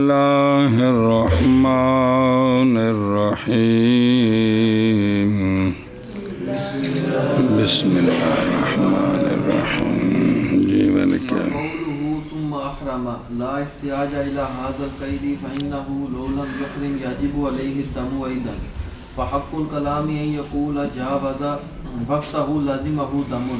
اللہ الرحمن الرحیم بسم اللہ الرحمن الرحیم جی ولکہ ثم احرم لا احتیاج الى هذا القید فانه لو لم يحرم يجب عليه الدم ايضا فحق الكلام ان يقول جاوز وقته لازمه دم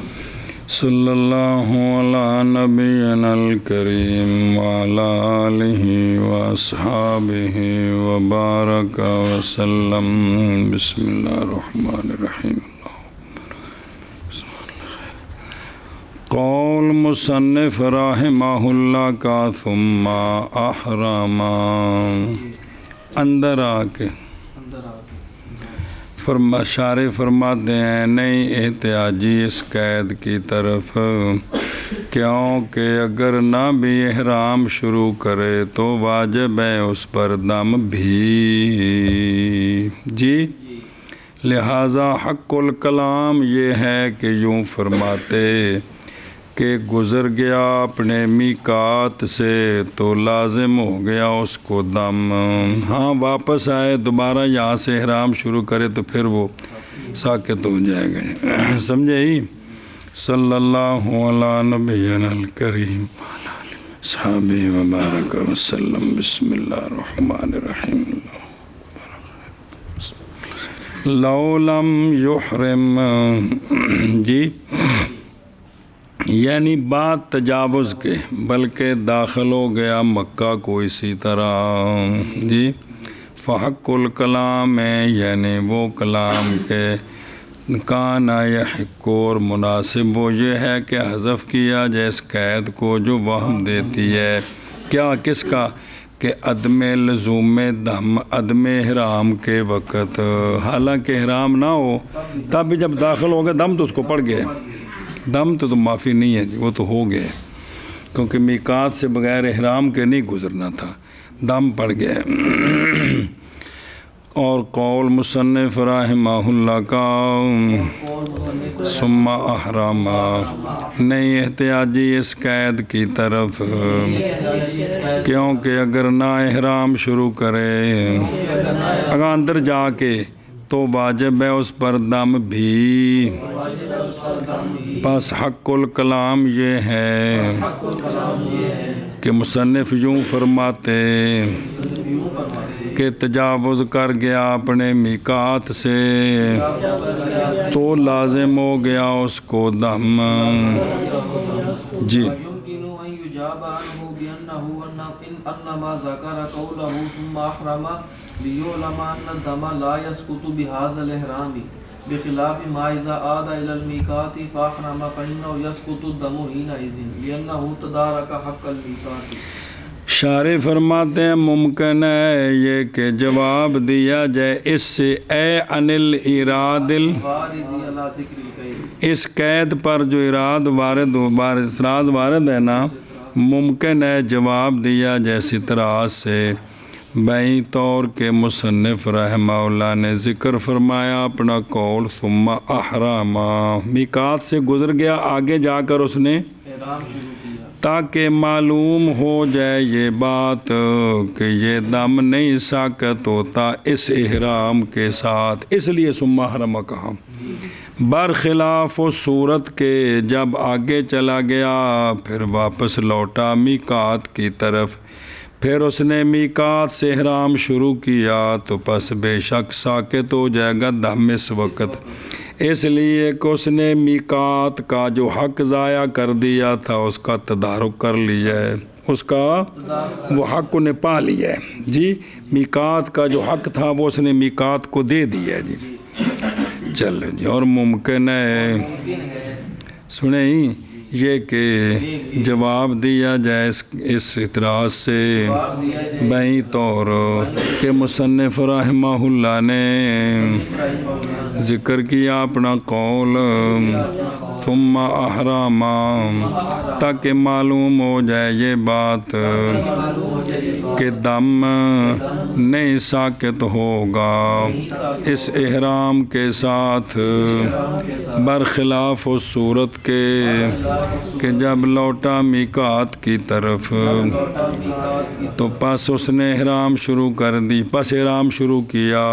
صلی اللہ علی نبینا الکریم وعلی آلہ واصحابہ وبارک وسلم بسم اللہ الرحمن الرحیم قول مصنف رحمہ اللہ کا ثم احرم اندر آ کے شارح فرماتے ہیں نہیں احتیاجی اس قید کی طرف کیونکہ اگر نہ بھی احرام شروع کرے تو واجب ہے اس پر دم بھی جی لہٰذا حق الکلام یہ ہے کہ یوں فرماتے کہ گزر گیا اپنے میقات سے تو لازم ہو گیا اس کو دم ہاں واپس آئے دوبارہ یہاں سے احرام شروع کرے تو پھر وہ ساکت ہو جائے گا سمجھے ہی صلی اللہ علی نبینا الکریم صحابہ وبارک وسلم بسم اللہ الرحمن الرحیم لو لم یحرم جی یعنی بعد تجاوز کے بلکہ داخل ہو گیا مکہ کو اسی طرح جی فحق الکلام ہے یعنی وہ کلام کے کانا یحق اور مناسب وہ یہ ہے کہ حذف کیا جائے اس قید کو جو وہم دیتی ہے کیا کس کا کہ عدم لزوم دم عدم احرام کے وقت حالانکہ احرام نہ ہو تب بھی جب داخل ہو گئے دم تو اس کو پڑ گئے دم تو معافی نہیں ہے جی وہ تو ہو گئے کیونکہ میقات سے بغیر احرام کے نہیں گزرنا تھا دم پڑ گئے اور قول مصنف رحمہ اللہ کا ثم احرم نہیں احتیاجی اس قید کی طرف کیونکہ اگر نہ احرام شروع کرے اگر اندر جا کے تو واجب ہے اس پر دم بھی پس حق الکلام یہ ہے کہ مصنف یوں فرماتے کہ تجاوز کر گیا اپنے میقات سے تو لازم ہو گیا اس کو دم جی انما ذکر قوله ثم احرم ليعلم ان الدم لا يسقط بهذا الاحرام بخلاف ما اذا عاد الى الميقات فاحرم فانه يسقط الدم حينئذ لانه تدارك حق الميقات شارح فرماتے ہیں ممکن ہے یہ کہ جواب دیا جائے اس سے اے عن الاراد اس قید پر جو اراد وارد ہے نا ممکن ہے جواب دیا جیسی طرح سے بئی طور کے مصنف رحمہ اللہ نے ذکر فرمایا اپنا قول ثم احرم میقات سے گزر گیا آگے جا کر اس نے تاکہ معلوم ہو جائے یہ بات کہ یہ دم نہیں ساکت ہوتا اس احرام کے ساتھ اس لیے ثم احرم کہا برخلاف و صورت کے جب آگے چلا گیا پھر واپس لوٹا میقات کی طرف پھر اس نے میقات سے احرام شروع کیا تو پس بے شک ساکت ہو جائے گا دم اس وقت اس لیے کہ اس نے میقات کا جو حق ضائع کر دیا تھا اس کا تدارک کر لیا ہے اس کا وہ حق انہیں پا لیا ہے جی میقات کا جو حق تھا وہ اس نے میقات کو دے دیا ہے جی چلو جی اور ممکن ہے سنیں یہ کہ جواب دیا جائے اس اعتراض سے بئی طور کہ مصنف رحمہ اللہ نے ذکر کیا اپنا قول ثم احراما تاکہ معلوم ہو جائے یہ بات کہ دم نہیں ساکت ہوگا اس احرام کے ساتھ برخلاف اس صورت کے کہ جب لوٹا میقات کی طرف تو پس اس نے احرام شروع کر دی، پس احرام شروع کیا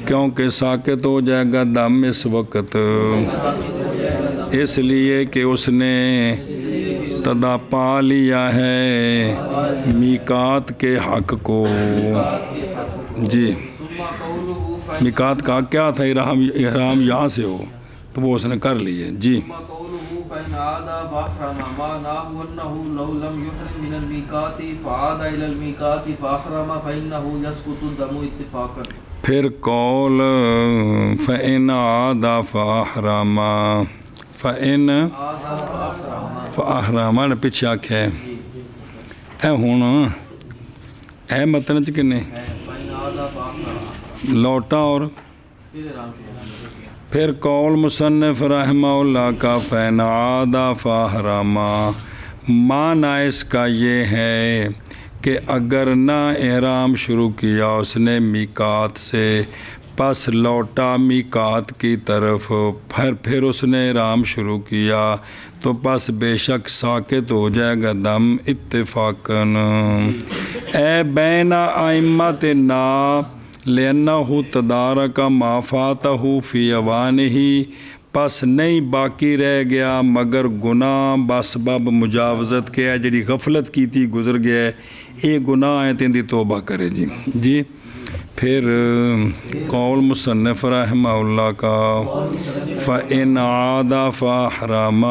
کیونکہ ساکت ہو جائے گا دم اس وقت، اس لیے کہ اس نے تدا پا لیا ہے میقات کے حق کو۔ جی میقات کا کیا تھا؟ احرام یہاں سے ہو تو وہ اس نے کر لیے۔ جی فإن عاد فأحرم معناه أنه لو لم يحرم من الميقات فعاد إلى الميقات فأحرم فإنه يسقط الدم اتفاقا۔ پھر قول فإن عاد فأحرم، فإن فأحرم نے پیچھے آکھے اے ہون اے متن چ کنے لوٹا اور پھر قول مصنف رحمہ اللہ کا فإن عاد فأحرم، معنی اس کا یہ ہے کہ اگر نہ احرام شروع کیا اس نے میقات سے، پس لوٹا میقات کی طرف، پھر اس نے احرام شروع کیا تو پس بے شک ساکت ہو جائے گا دم اتفاقاً۔ اے بین ائمتنا لأنہ تدارک ما فاتہ فی اوانہ، پس نہیں باقی رہ گیا مگر گناہ بسبب مجاوزت کے ہے، جڑی غفلت کی تھی گزر گیا ہے، یہ گناہ ہے تین دی توبہ کرے۔ جی جی پھر قول مصنف رحمہ اللہ کا فإن عاد فأحرم،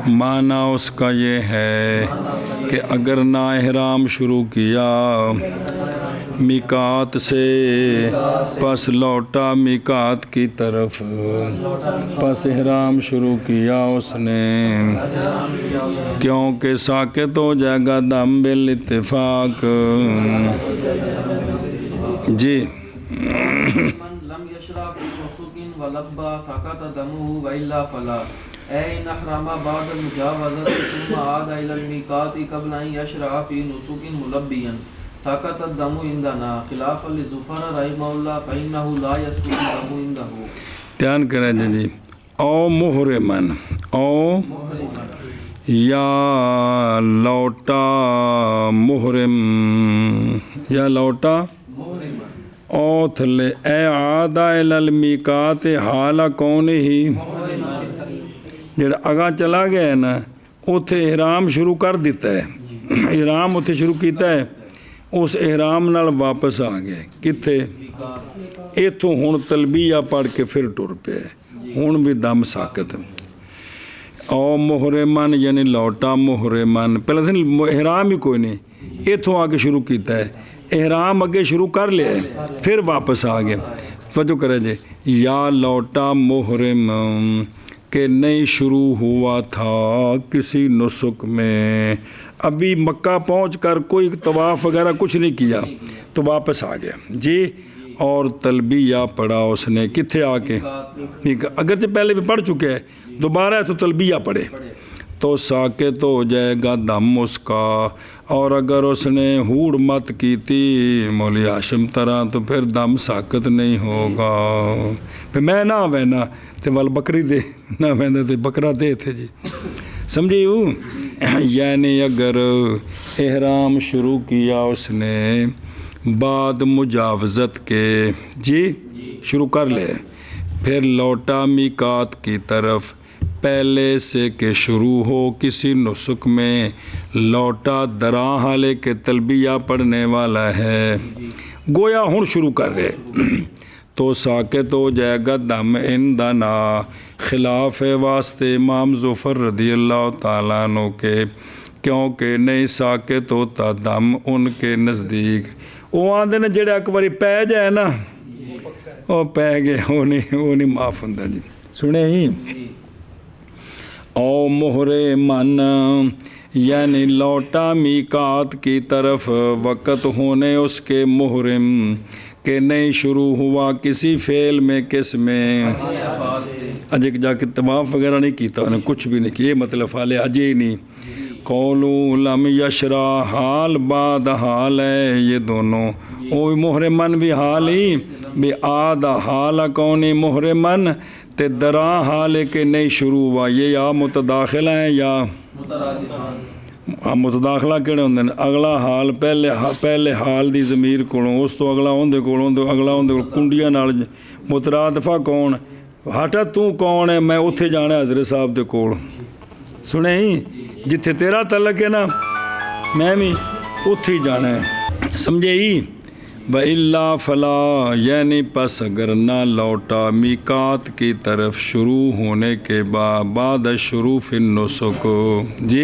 معنی اس کا یہ ہے کہ اگر نہ احرام شروع کیا میقات سے، پس لوٹا میقات کی طرف، پس احرام شروع کیا اس نے کیونکہ ساکت ہو جائے گا دم بالاتفاق۔ جی من لم يشرع في نسك ولبى سقط دمه وإلا فلا، أي إن أحرم بعد المجاوزة ثم عاد إلى الميقات قبل أن يشرع في نسك ملبيا سقط الدم عندنا خلافا لزفر رحمه الله فإنه لا يسقط الدم عنده۔ دھیان کریں جی او محرمن، او یا لوٹا محرم، یا لوٹا او تھلے اے عادہ المیقات حال کون ہی، جڑا اگاں چلا گیا ہے نا اتھے احرام شروع کر دیتا ہے، احرام اتھے شروع کیتا ہے، اس احرام نال واپس آ گئے کتھے ایتھوں ہن تلبیہ پڑھ کے پھر ٹر پے، ہن بھی دم ساکت۔ او محرمن یعنی لوٹا محرمن، پہلے دن احرام ہی کوئی نہیں، ایتھوں آ کے شروع کیتا ہے، احرام اگے شروع کر لیا ہے پھر واپس آ گئے۔ توجہ کرے جی یا لوٹا محرم کہ نہیں شروع ہوا تھا کسی نسک میں، ابھی مکہ پہنچ کر کوئی طواف وغیرہ کچھ نہیں کیا تو واپس آ گیا جی، اور تلبیہ پڑھا اس نے کتھے آ کے، اگرچہ پہلے بھی پڑھ چکے ہے دوبارہ ہے تو تلبیہ پڑھے تو ساکت ہو جائے گا دم اس کا، اور اگر اس نے ہوڑ مت کی تھی مولی ہاشم طرح تو پھر دم ساکت نہیں ہوگا۔ پھر میں نہ وینا تے ول بکری دے نہ ویندے تے بکرا دے تھے جی، سمجھی ہوں، یعنی اگر احرام شروع کیا اس نے بعد مجاوزت کے، جی شروع کر لے، پھر لوٹا میقات کی طرف پہلے سے کہ شروع ہو کسی نسک میں، لوٹا دراں حالے کے تلبیہ پڑھنے والا ہے، گویا ہن شروع کر رہے تو ساکت ہو جائے گا دم عندنا، خلاف واسطے امام ظفر رضی اللہ تعالیٰ عنہ کے، کیونکہ نہیں ساکت ہوتا دم ان کے نزدیک۔ وہ آندے نے جڑے ایک باری پہ جائے نا وہ پہ گئے، وہ نہیں معاف ہوندا جی، سنے ہی او محرمن یعنی لوٹا میقات کی طرف وقت ہونے اس کے محرم کہ نہیں شروع ہوا کسی فعل میں کس میں، اجے جا کے طواف وغیرہ نہیں کیتا انہیں کچھ بھی نہیں کیا یہ مطلب حال اجے ہی نہیں قولو لم یشرا حال بعد حال ہے یہ دونوں وہ محرمن بھی حال ہی بھی آد حال کونی محرمن تے درا حال کے نہیں شروع ہوا یہ یا متداخلہ ہیں یا متداخلہ کہڑے ہوندے نے اگلا حال پہلے حال دی ضمیر کولوں اس تو اگلا ہوندے کولوں اگلا ہوندے کنڈیاں نال مترادفہ کون ہٹا تو کون ہے میں اتھے جانا ہے حضرت صاحب دے کول سنے ہی جتھے تیرا تعلق ہے نا میں بھی اتھے ہی جانا ہے سمجھے ہی وَإِلَّا فَلَا یعنی پس اگر نہ لوٹا میقات کی طرف شروع ہونے کے بعد شروع فی النسک جی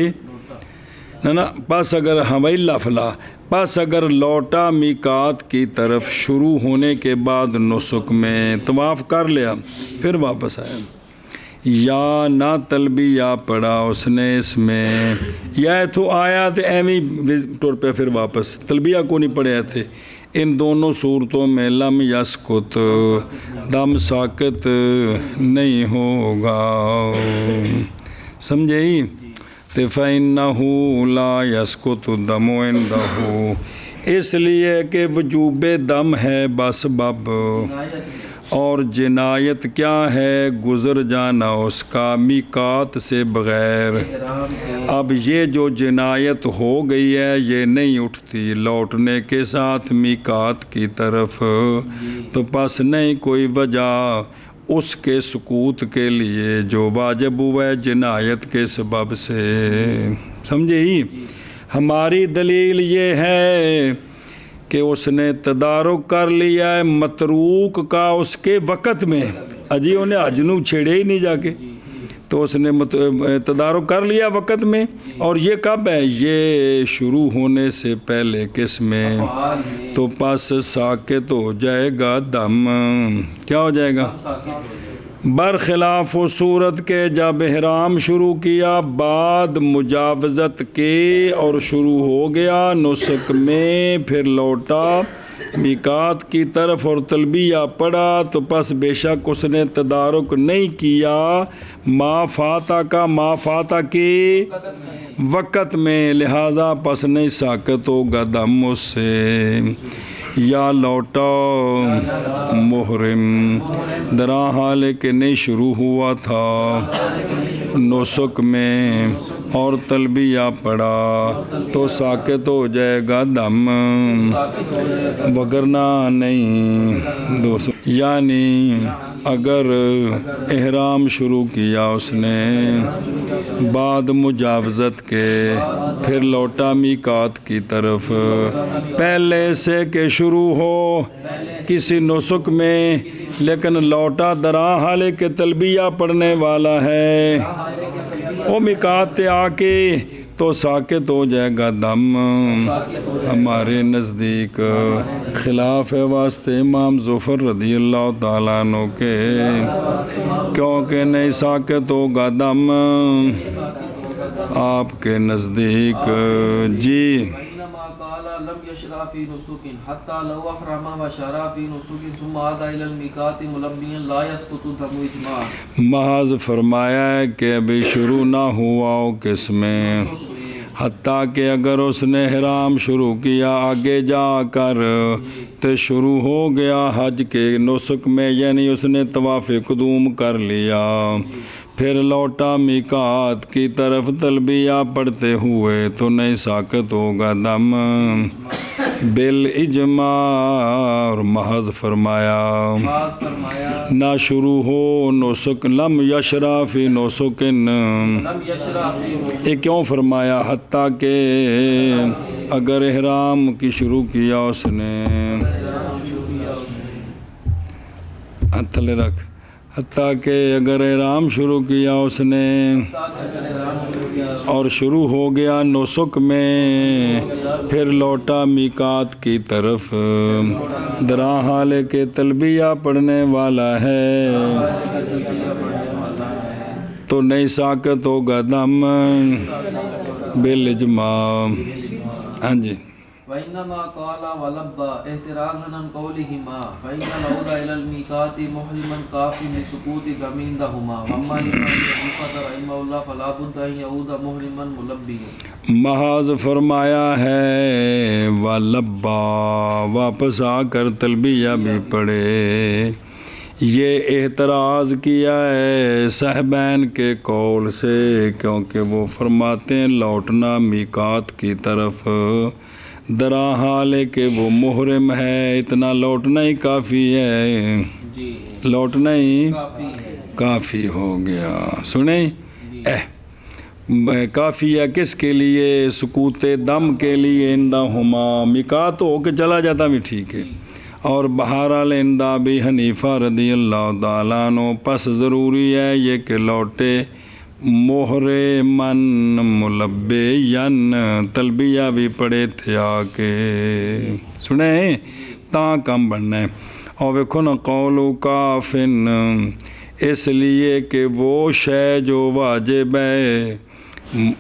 نہ پس اگر وَإِلَّا فَلَا پس اگر لوٹا میقات کی طرف شروع ہونے کے بعد نسک میں طواف کر لیا پھر واپس آیا یا نہ تلبیہ پڑھا اس نے اس میں یا تو آیا تو ایویں ٹر پہ پھر واپس تلبیہ کو نہیں پڑھے تھے ان دونوں صورتوں میں لم یسکت دم ساکت نہیں ہوگا سمجھے ہی تو فَإِنَّهُ لَا يَسْكُتُ الدَّمُ عِنْدَهُ اس لیے کہ وجوب دم ہے بسبب اور جنایت کیا ہے گزر جانا اس کا میقات سے بغیر اب یہ جو جنایت ہو گئی ہے یہ نہیں اٹھتی لوٹنے کے ساتھ میقات کی طرف تو پس نہیں کوئی وجہ اس کے سکوت کے لیے جو واجب ہوا ہے جنایت کے سبب سے سمجھے ہی ہماری دلیل یہ ہے کہ اس نے تدارک کر لیا ہے متروک کا اس کے وقت میں اجی انہیں اجنو چھیڑے ہی نہیں جا کے تو اس نے تدارک کر لیا وقت میں اور یہ کب ہے یہ شروع ہونے سے پہلے کس میں تو پس ساکت ہو جائے گا دم کیا ہو جائے گا برخلاف و صورت کے جب احرام شروع کیا بعد مجاوزت کے اور شروع ہو گیا نسک میں پھر لوٹا میقات کی طرف اور تلبیہ پڑھا تو پس بے شک اس نے تدارک نہیں کیا ما فاتح کے وقت میں لہٰذا پس نہیں ساکت ہوگا دم اس سے یا لوٹا محرم درا حال کہ نہیں شروع ہوا تھا نسک میں اور تلبیہ پڑا تو ساکت ہو جائے گا دم وگرنہ نہیں یعنی اگر احرام شروع کیا اس نے بعد مجاوزت کے پھر لوٹا میقات کی طرف پہلے سے کہ شروع ہو کسی نسک میں لیکن لوٹا درا حال کے تلبیہ پڑھنے والا ہے وہ میقات آ کے تو ساکت ہو جائے گا دم ہمارے نزدیک خلاف ہے واسطے امام ظفر رضی اللہ تعالیٰ عنہ کے کیونکہ نہیں ساکت ہوگا دم آپ کے نزدیک جی لم يشرع في نسك حتى لو احرم وشرع في نسك ثم عاد الى الميقات ملبيا لا يسقط دم اجماع محض فرمایا ہے کہ ابھی شروع نہ ہوا ہو کس میں حتیٰ کہ اگر اس نے احرام شروع کیا آگے جا کر تو شروع ہو گیا حج کے نسک میں یعنی اس نے طواف قدوم کر لیا پھر لوٹا میقات کی طرف تلبیہ پڑھتے ہوئے تو نہیں ساکت ہوگا دم بالاجماع اور محض فرمایا نہ شروع ہو نسک لم یشرع فی نسکن یہ کیوں فرمایا حتیٰ کہ اگر احرام کی شروع کیا اس نے تھلے رکھ حتیٰ کہ اگر احرام شروع کیا اس نے اور شروع ہو گیا نسک میں پھر لوٹا میقات کی طرف درا حال کے تلبیہ پڑھنے والا ہے تو نہیں ساکت ہوگا دم بالاجماع ہاں جی وإنما قال ولبى احترازا عن قولهما فإن العود إلى الميقات محرما كاف لسقوط عندهما وأما الإمام رحمه الله فلا بد أن يعود محرما ملبيا محاذ فرمایا ہے واللبا واپس آ کر تلبیہ بھی پڑھے. یہ احتراز کیا ہے صاحبین کے قول سے کیونکہ وہ فرماتے ہیں لوٹنا میقات کی طرف درا حال ہے کہ وہ محرم ہے، اتنا لوٹنا ہی کافی ہے، جی لوٹنا ہی کافی ہے. کافی ہو گیا. سنیں کافی ہے کس کے لیے؟ سکوت دم کے لیے. اندہما میقات ہو کے چلا جاتا بھی ٹھیک ہے. اور بہرحال اندہ بھی حنیفہ رضی اللہ تعالیٰ عنہ پس ضروری ہے یہ کہ لوٹے محرمن ملبین تلبیہ بھی پڑھے تھے آ کے. سنیں تاں کم بننا ہے. اور ویکھو نا قولو کافن اس لیے کہ وہ شے جو واجب ہے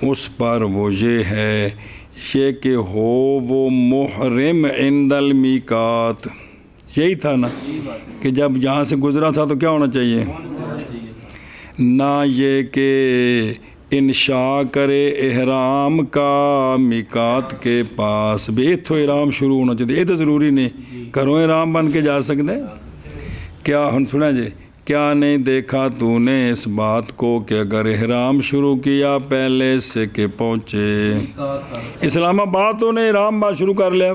اس پر وہ یہ ہے یہ کہ ہو وہ محرم عند المیقات. یہی تھا نا کہ جب یہاں سے گزرا تھا تو کیا ہونا چاہیے؟ نہ یہ کہ انشاء کرے احرام کا میقات کے پاس بھی اتھو احرام شروع ہونا چاہیے. یہ تو ضروری نہیں کرو احرام بن کے جا سکتے. کیا ہن سنا جی کیا نہیں دیکھا تو نے اس بات کو کہ اگر احرام شروع کیا پہلے سے کہ پہنچے اسلام آباد تو نے احرام بات شروع کر لیا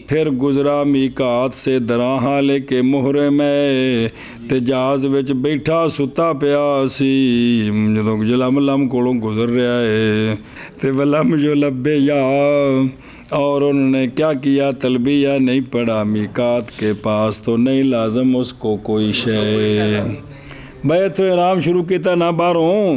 پھر گزرا میقات سے درا حالے کہ محرم ہے تے جہاز وچ بیٹھا ستا پیا سی جدوں جلم لم کولوں گزر رہا ہے تے ولم جو لبے یا اور انہوں نے کیا کیا تلبیہ نہیں پڑھا میقات کے پاس تو نہیں لازم اس کو کوئی شے. بھائی تو احرام شروع کیتا نہ باہروں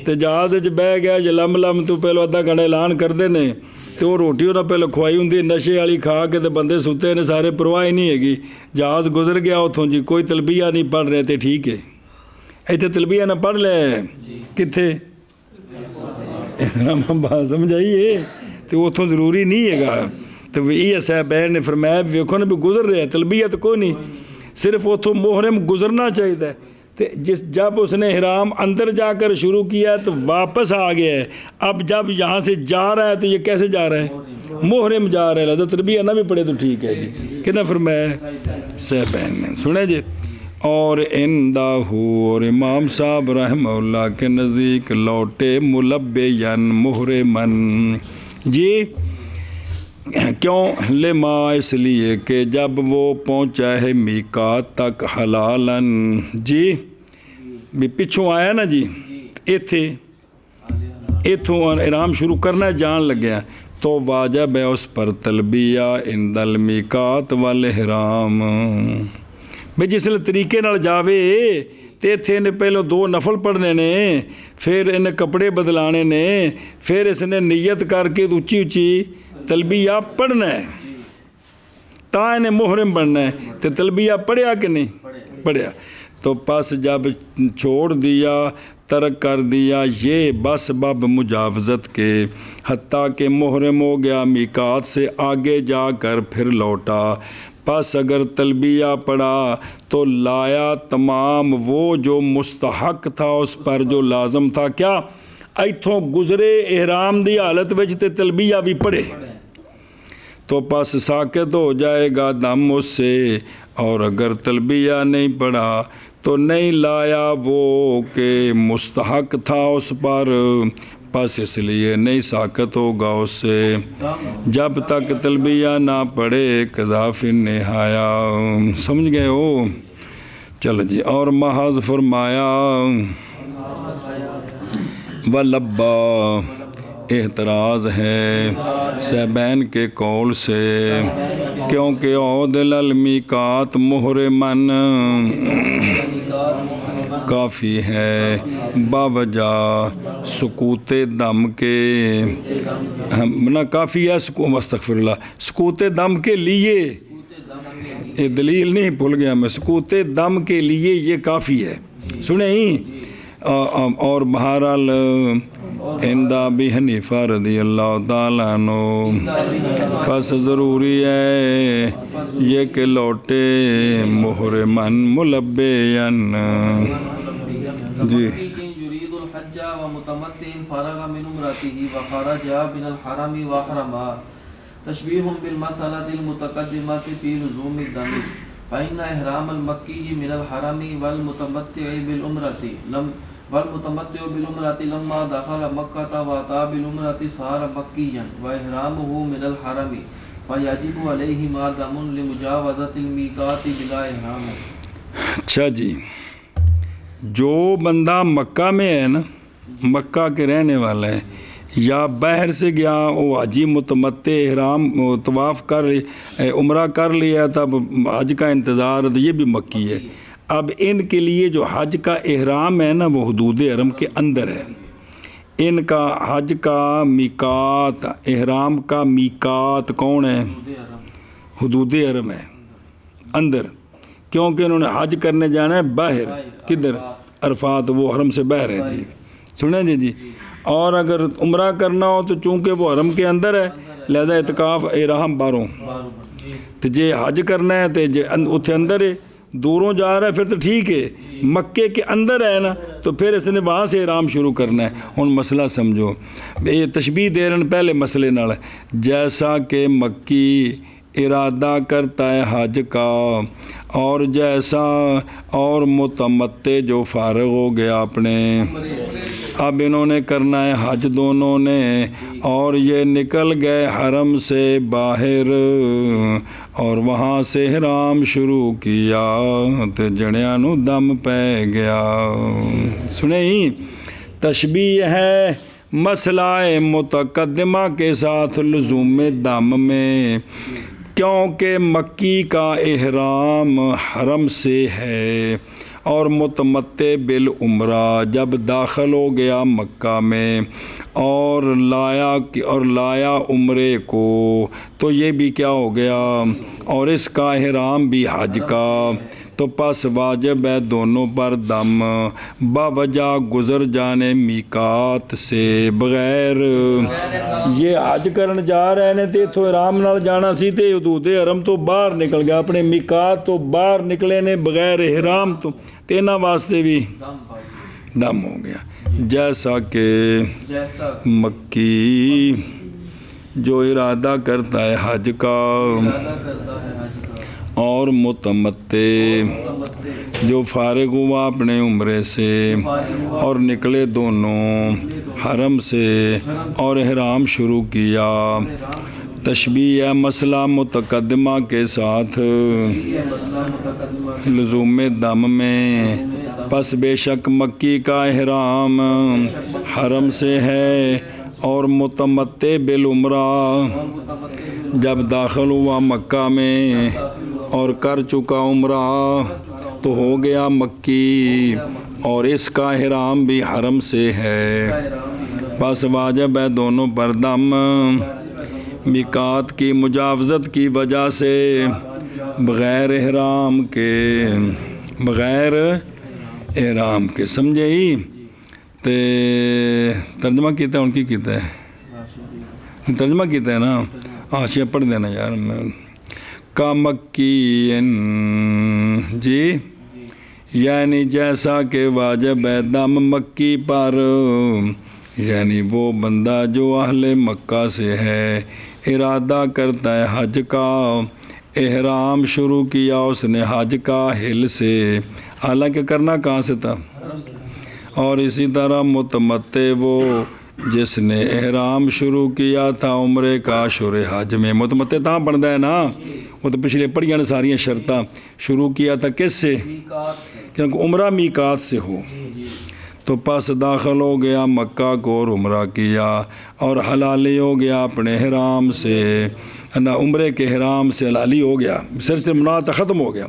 تے جہاز وچ بہ گیا جلم لم تو پہلو ادھا گھنٹہ اعلان کردے نے تو وہ روٹی انہیں پہلے کھوائی ہوں نشے والی کھا کے تے بندے ستے نے سارے پرواہ ہی نہیں ہے جہاز گزر گیا اتوں جی کوئی تلبیہ نہیں پڑھ رہے تے ٹھیک ہے. ایتھے تلبیہ نہ پڑھ لے کتنے بات سمجھ آئیے تو اتوں ضروری نہیں ہے گا. تو یہ صاحبین نے فرمایا ویکھو نا بھی گزر رہے ہیں تلبیہ تو کوئی نہیں صرف اتوں محرم گزرنا چاہیے. جب اس نے احرام اندر جا کر شروع کیا تو واپس آ گیا ہے. اب جب یہاں سے جا رہا ہے تو یہ کیسے جا رہا ہے؟ محرم جا رہا ہے. لہذا تلبیہ نہ بھی پڑھے تو ٹھیک ہے جی. کتنا فرمایا صاحبین نے سنے جی. اور اور امام صاحب رحمہ اللہ کے نزدیک لوٹے ملبین محرمن جی. کیوں؟ لما اس لیے کہ جب وہ پہنچا ہے میقات تک حلالن جی بھی پچھوں آیا نا جی اتھوں احرام شروع کرنا جان لگیا تو واجب ہے اس پر تلبیہ عند المیقات والاحرام. بھئی جس لئے طریقے نال جاوے تے اتھے نے پہلو 2 نفل پڑھنے نے پھر انہیں کپڑے بدلانے نے پھر اس نے نیت کر کے اچھی اچھی تلبیہ پڑھنا ہے تا انہیں محرم بننا ہے. تو تلبیہ پڑھیا کہ نہیں پڑھیا تو پس جب چھوڑ دیا ترک کر دیا یہ بس باب مجاوزت کے حتیٰ کہ محرم ہو گیا میقات سے آگے جا کر پھر لوٹا پس اگر تلبیہ پڑھا تو لایا تمام وہ جو مستحق تھا اس پر جو لازم تھا. کیا ایتھوں گزرے احرام دی حالت وچ تے تلبیہ بھی پڑھے تو پس ساکت ہو جائے گا دم اس سے. اور اگر تلبیہ نہیں پڑھا تو نہیں لایا وہ کہ مستحق تھا اس پر پس اس لیے نہیں ساکت ہوگا اس سے جب تک تلبیہ نہ پڑھے قضا فی النہایا. سمجھ گئے ہو؟ چلو جی. اور محض فرمایا ولبا احتراز ہے صاحبین کے قول سے کیونکہ عود المیقات محرمن کافی ہے باوجہ سکوت دم کے نہ کافی ہے استغفر اللہ سکوت دم کے لیے یہ دلیل نہیں بھول گیا میں سکوت دم کے لیے یہ کافی ہے. سنیں اور بہرحال ہند ابی حنیفہ رضی اللہ تعالیٰ عنہ پس ضروری ہے یہ کہ لوٹے محرمن ملبین جی يريد الحج ومتمتع فرغ من عمرته وخرج من الحرم واحرما تشبيه بالمسألة المتقدمة في لزوم الدم فإن إحرام المكي من الحرم والمتمتع بالعمرة لما دخل مكة وأتى بالعمرة صار مكيا وإحرامه من الحرم فيجب عليه ما دم لمجاوزة الميقات بلا إحرام. اچھا جی، جو بندہ مکہ میں ہے نا، مکہ کے رہنے والا ہے یا باہر سے گیا وہ حجی متمتع احرام طواف کر عمرہ کر لیا تب حج کا انتظار، یہ بھی مکی ہے. اب ان کے لیے جو حج کا احرام ہے نا وہ حدود حرم کے اندر ہے. ان کا حج کا میقات، احرام کا میقات کون ہے؟ حدود حرم ہے اندر، کیونکہ انہوں نے حج کرنے جانا ہے باہر. کدھر؟ عرفات، وہ حرم سے باہر ہے جی. سنیں جی. اور اگر عمرہ کرنا ہو تو چونکہ وہ حرم کے اندر ہے لہذا اعتکاف احرام باہروں. تو جے حج کرنا ہے تو اتنے اندر ہے، دوروں جا رہا ہے پھر تو ٹھیک ہے. مکے کے اندر ہے نا تو پھر اس نے وہاں سے احرام شروع کرنا ہے. ہن مسئلہ سمجھو، یہ تشبیہ دے رہے ہیں پہلے مسئلے نال، جیسا کہ مکی ارادہ کرتا ہے حج کا، اور جیسا اور متمتع جو فارغ ہو گیا اپنے، اب انہوں نے کرنا ہے حج دونوں نے، اور یہ نکل گئے حرم سے باہر اور وہاں سے احرام شروع کیا تو جڑیاں نو دم پہ گیا. سنیں ہی تشبیہ ہے مسئلہ متقدمہ کے ساتھ لزوم دم میں، کیونکہ مکی کا احرام حرم سے ہے اور متمتع بالعمرہ جب داخل ہو گیا مکہ میں اور لایا عمرے کو تو یہ بھی کیا ہو گیا، اور اس کا احرام بھی حج کا، تو پس واجب ہے دونوں پر دم باوجہ گزر جانے میقات سے بغیر. یہ حج کرن جا رہے نے تے اتھوں احرام نال جانا سی تے حدود حرم تو باہر نکل گیا، اپنے میقات تو باہر نکلے نے بغیر احرام تو تینا واسطے بھی دم ہو گیا. جیسا کہ مکی جو ارادہ کرتا ہے حج کا اور متمتع جو فارغ ہوا اپنے عمرے سے اور نکلے دونوں حرم سے اور احرام شروع کیا، تشبیہ مسئلہ متقدمہ کے ساتھ لزوم دم میں. پس بے شک مکی کا احرام حرم سے ہے اور متمتع بالعمرہ جب داخل ہوا مکہ میں اور کر چکا عمرہ تو ہو گیا مکی، اور اس کا احرام بھی حرم سے ہے. پس واجب ہے دونوں پر دم میقات کی مجاوزت کی وجہ سے بغیر احرام کے سمجھے ہی. تے ترجمہ کیتا ہے ان کی کیتا ہے ترجمہ کیتا ہے نا، آشیہ پڑھ دینا یار. کا مکین جی، یعنی جیسا کہ واجب ہے دم مکی پر، یعنی وہ بندہ جو اہل مکہ سے ہے ارادہ کرتا ہے حج کا، احرام شروع کیا اس نے حج کا ہل سے، حالانکہ کرنا کہاں سے تھا. اور اسی طرح متمتع وہ جس نے احرام شروع کیا تھا عمرے کا اشہر حج میں. متمتع تاں بنتا ہے نا، وہ تو پچھلے پڑھیاں نے ساریاں شرطاں. شروع کیا تھا کس سے؟ کیونکہ عمرہ میقات سے ہو. تو پس داخل ہو گیا مکہ کو اور عمرہ کیا اور حلالی ہو گیا اپنے احرام سے، نہ عمرے کے احرام سے حلالی ہو گیا، سلسلہ مناطق ختم ہو گیا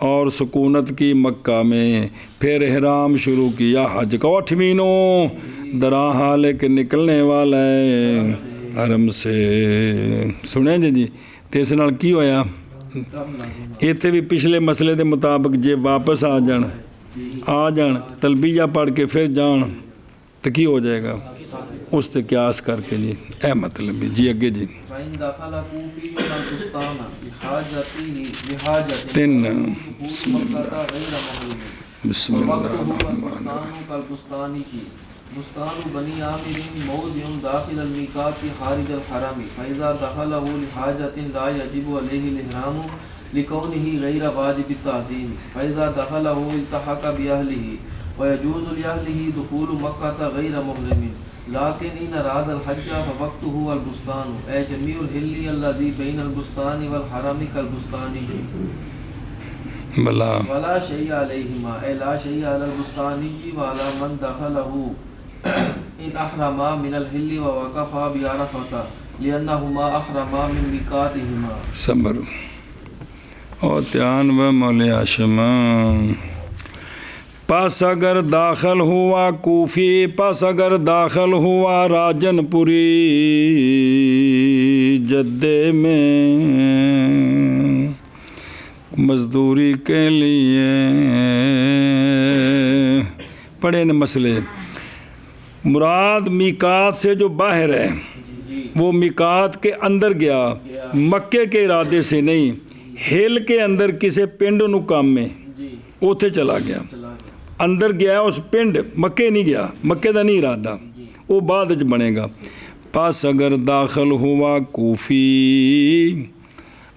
اور سکونت کی مکہ میں. پھر احرام شروع کیا حج کا. 8 مہینوں درا حال کے نکلنے والا ہے حرم سے. سنیں جی تے اس نال کی ہویا؟ ایتھے بھی پچھلے مسئلے دے مطابق جے واپس آ جان تلبیہ پڑھ کے پھر جان تو کی ہو جائے گا؟ اس تے قیاس کر کے جی اے مطلب جی اگے جی فإن دخل كوفي البستان بحاجة تن مكة غير محرم بسم اللہ وقته البستان كالبستان کی بستان بني عامر موضع داخل الميقات خارج الحرم فإذا دخله لحاجة لا يجب عليه الإحرام لكونه غير واجب التعظيم فإذا دخله التحق بأهله ويجوز لأهله دخول مكة غير محرم لكن إن أراد الحج فوقته البستان أي جميع الحل الذي بين البستان والحرم كالبستان بلا ولا شيء عليهما أي لا شيء على البستان وعلى من دخله إن أحرما من الحل ووقفا بعرفة لأنهما أحرما من ميقاتهما صبر اور دھیان و مولی ہاشم پس اگر داخل ہوا کوفی پس اگر داخل ہوا راجن پوری جدے میں مزدوری کے لیے پڑھے نا مسئلے مراد میقات سے جو باہر ہے وہ میقات کے اندر گیا مکے کے ارادے سے نہیں ہل کے اندر کسی پنڈ نو کام میں اوتھے چلا گیا اندر گیا اس پنڈ مکے نہیں گیا مکے دا نہیں ارادہ وہ بعد وچ بنے گا پس اگر داخل ہوا کوفی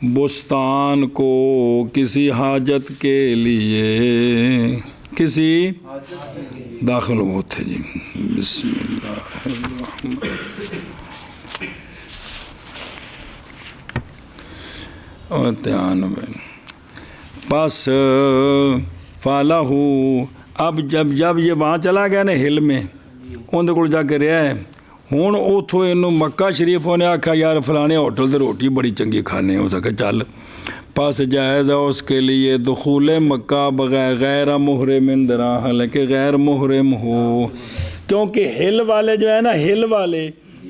بستان کو کسی حاجت کے لیے کسی داخل ہوتے جی بسم اللہ الرحمن اور دھیان میں پس فالہ اب جب یہ وہاں چلا گیا نا ہل میں اندر کو جا کے رہا ہے ہوں اتوں یہ مکہ شریف نے آکھا یار فلانے ہوٹل سے روٹی بڑی چنگی کھانے ہو سکے چل پس جائز ہے اس کے لیے دخول مکہ بغیر غیر محرم درا حالانکہ غیر محرم ہو کیونکہ ہل والے جو ہے نا ہل والے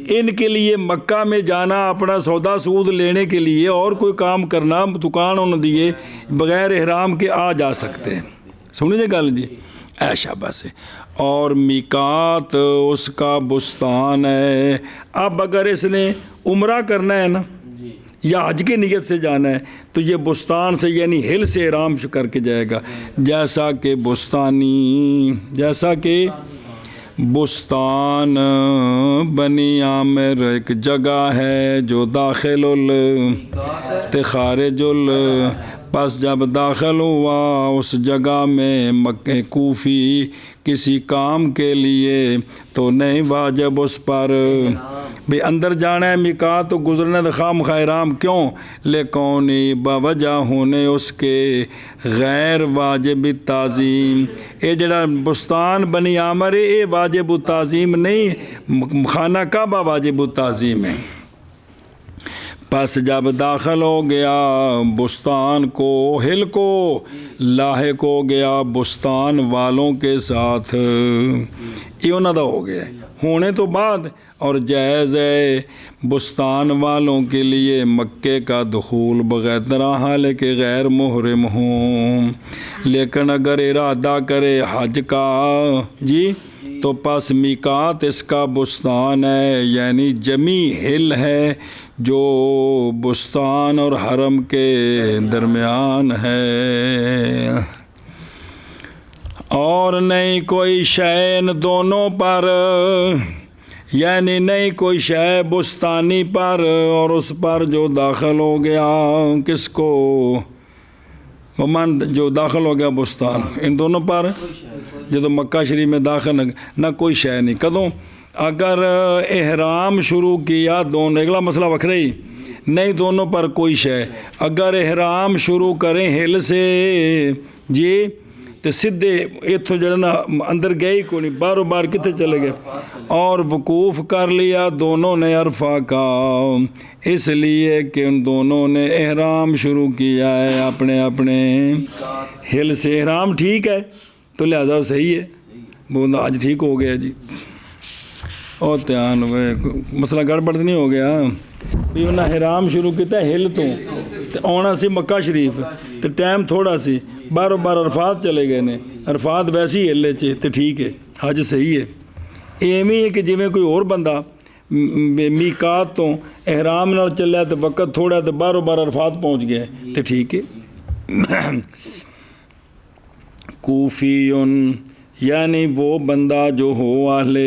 ان کے لیے مکہ میں جانا اپنا سودا سود لینے کے لیے اور کوئی کام کرنا دکان انہوں دیے بغیر احرام کے آ جا سکتے ہیں سنیے گل جی ایشا بس اور میقات اس کا بستان ہے اب اگر اس نے عمرہ کرنا ہے نا یا حج کی نیت سے جانا ہے تو یہ بستان سے یعنی ہل سے احرام کر کے جائے گا جیسا کہ بستان بنی عامر ایک جگہ ہے جو داخل خارج پس جب داخل ہوا اس جگہ میں مکہ کوفی کسی کام کے لیے تو نہیں واجب اس پر بھی اندر جانا ہے میقات تو گزرنا تو خام خیرام کیوں لیکونی باوجہ ہونے اس کے غیر واجب تعظیم اے جڑا بستان بنی عامر ہے اے واجب تعظیم نہیں خانہ کعبہ واجب تعظیم ہے پس جب داخل ہو گیا بستان کو ہل کو لاحق ہو گیا بستان والوں کے ساتھ یہ انہوں دا ہو گیا ہونے تو بعد اور جائز ہے بستان والوں کے لیے مکے کا دخول بغیر طرح حالانکہ غیر محرم ہوں لیکن اگر ارادہ کرے حج کا جی تو پس میقات اس کا بستان ہے یعنی جمی ہل ہے جو بستان اور حرم کے درمیان ہے اور نہیں کوئی شے دونوں پر یعنی نہیں کوئی شے بستانی پر اور اس پر جو داخل ہو گیا کس کو من جو داخل ہو گیا بستان ان دونوں پر جدو مکہ شریف میں داخل نہ کوئی شے نہیں کدوں اگر احرام شروع کیا دونوں اگلا مسئلہ وکھرا ہی نہیں دونوں پر کوئی شے اگر احرام شروع کریں ہل سے جی تو سدھے اتوں جو نا اندر گئے ہی کو نہیں باروں بار کتنے چلے گئے اور وقوف کر لیا دونوں نے عرفہ کا اس لیے کہ ان دونوں نے احرام شروع کیا ہے اپنے ہل سے احرام ٹھیک ہے تو لہذا صحیح ہے وہ آج ٹھیک ہو گیا جی اور دھیان ہوئے مسئلہ گڑبڑ نہیں ہو گیا بھی انہیں احرام شروع کیا ہل تو آنا سی مکہ شریف تو ٹائم تھوڑا سی باروں بار عرفات چلے گئے نے عرفات ویسے ہی ہلے چے تو ٹھیک ہے حج صحیح ہے ایویں ہے کہ ਜਿਵੇਂ ਕੋਈ ਹੋਰ ਬੰਦਾ ਮੀਕਾਤ ਤੋਂ ਇਹਰਾਮ ਨਾਲ ਚੱਲਿਆ ਤੇ ਵਕਤ ਥੋੜਾ ਤੇ ਬਾਹਰੋਂ ਬਾਹਰ ਅਰਫਾਤ ਪਹੁੰਚ ਗਿਆ ਤੇ ਠੀਕ ਹੈ کوفیون یعنی وہ بندہ جو ہو اہل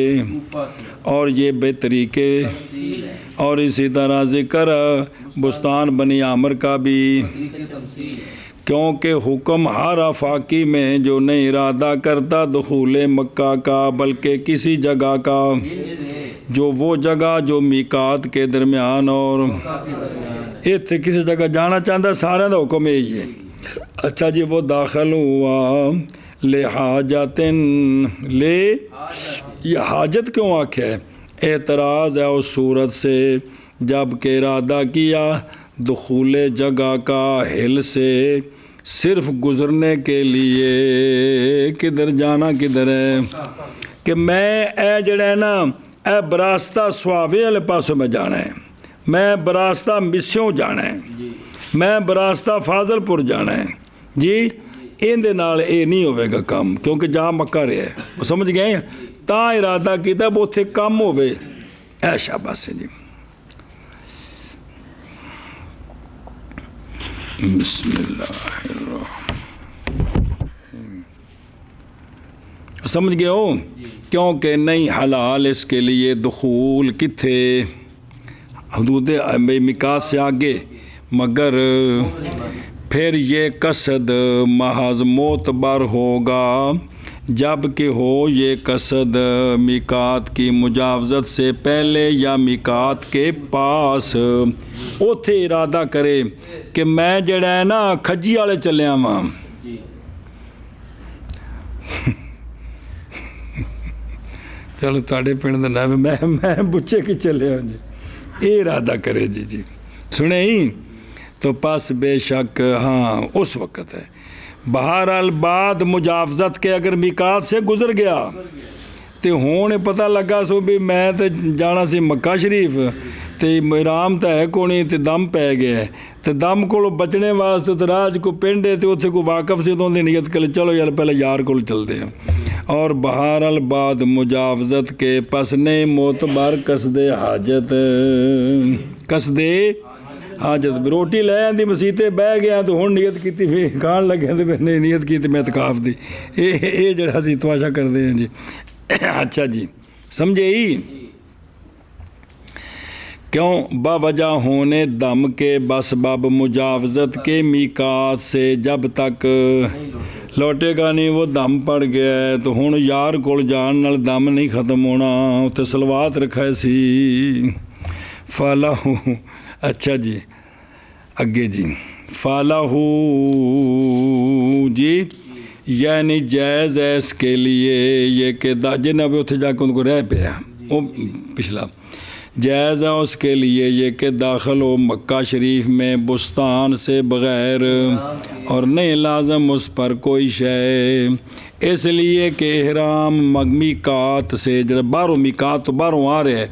اور یہ بے طریقے اور اسی طرح ذکر بستان بنی عامر کا بھی کیونکہ حکم ہر آفاقی میں جو نہیں ارادہ کرتا دخول مکہ کا بلکہ کسی جگہ کا جو وہ جگہ جو میقات کے درمیان اور اتنے کسی جگہ جانا چاہتا سارے دا حکم یہی ہے اچھا جی وہ داخل ہوا لحاجتن لے یہ حاجت کیوں آکھا ہے اعتراض ہے اس صورت سے جب کہ ارادہ کیا دخول جگہ کا حل سے صرف گزرنے کے لیے کدھر جانا کدھر ہے کہ میں اے جڑا ہے نا اے براستہ سواوے والے پاسوں میں جانا ہے میں براستہ مسیوں جانا ہے میں براستہ فاضل پور جانا ہے جی اندے نال اے نہیں ہوئے گا کام کیونکہ جہاں مکہ رہے ہے وہ سمجھ گئے ہیں تا ارادہ کیتا وہ اتنے کم ہوئے اے شاباش ہے جی بسم اللہ الرحمن سمجھ گئے ہو کیونکہ نہیں حلال اس کے لیے دخول کتھے حدود میقات سے آگے مگر پھر یہ قصد محض معتبر ہوگا جب کہ ہو یہ قصد میقات کی مجاوزت سے پہلے یا میقات کے پاس اوتھے ارادہ کرے کہ میں جڑا ہے نا کھجی والے چلیا ہاں چلو تاڑے پنڈ دا نام میں بچے کی چلیا جی یہ ارادہ کرے جی جی سنے ہی تو پس بے شک ہاں اس وقت ہے بہرحال بعد مجاوزت کے اگر میقات سے گزر گیا تو ہوں پتہ لگا سو بھی میں تو جانا سی مکہ شریف تو احرام تو ہے کونی تو دم پی گیا ہے تو دم کو بچنے واسطے تو راج کو پنڈ ہے تو اتنے کو واقف سے تو نیت کر چلو یار پہلے یار کو چلتے ہیں اور بہرحال بعد مجاوزت کے پس نہیں معتبر قصد حاجت قصد حاجت روٹی لے آتی مسیطے بہ گیا تو ہوں نیت کی پھر کھان لگے تو پھر نہیں نیت کی میں اعتکاف دی یہ جڑا سی تماشا کرتے ہیں جی اچھا جی سمجھے ہی کیوں باوجہ ہونے دم کے بسبب مجاوزت کے میقات سے جب تک لوٹے گا نہیں وہ دم پڑ گیا ہے تو ہوں یار کول جان نال دم نہیں ختم ہونا اتنے سلوات رکھا سی فالہ اچھا جی اگے جی فالہ جی یعنی جائز ہے اس کے لیے یہ کہ جنہیں ابھی اتنے جا کے ان کو رہ پیا وہ پچھلا جائز ہے اس کے لیے یہ کہ داخل ہو مکہ شریف میں بستان سے بغیر اور نہیں لازم اس پر کوئی شے اس لیے کہ احرام میقات سے جب باہروں میقات تو باہروں آ رہے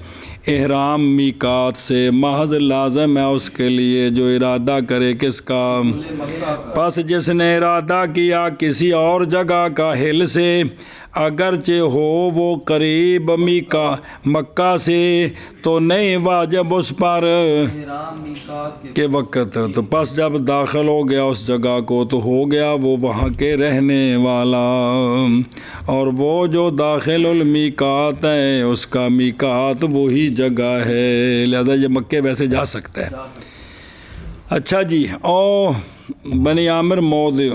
احرام میقات سے محض لازم ہے اس کے لیے جو ارادہ کرے کس کا پس جس نے ارادہ کیا کسی اور جگہ کا حل سے اگرچہ ہو وہ قریب مکہ سے تو نہیں واجب اس پر کے وقت تو پس جب داخل ہو گیا اس جگہ کو تو ہو گیا وہ وہاں کے رہنے والا اور وہ جو داخل المیقات ہے اس کا میقات وہی جگہ ہے لہذا یہ مکے ویسے جا سکتا ہے اچھا جی او بنی عامر موضع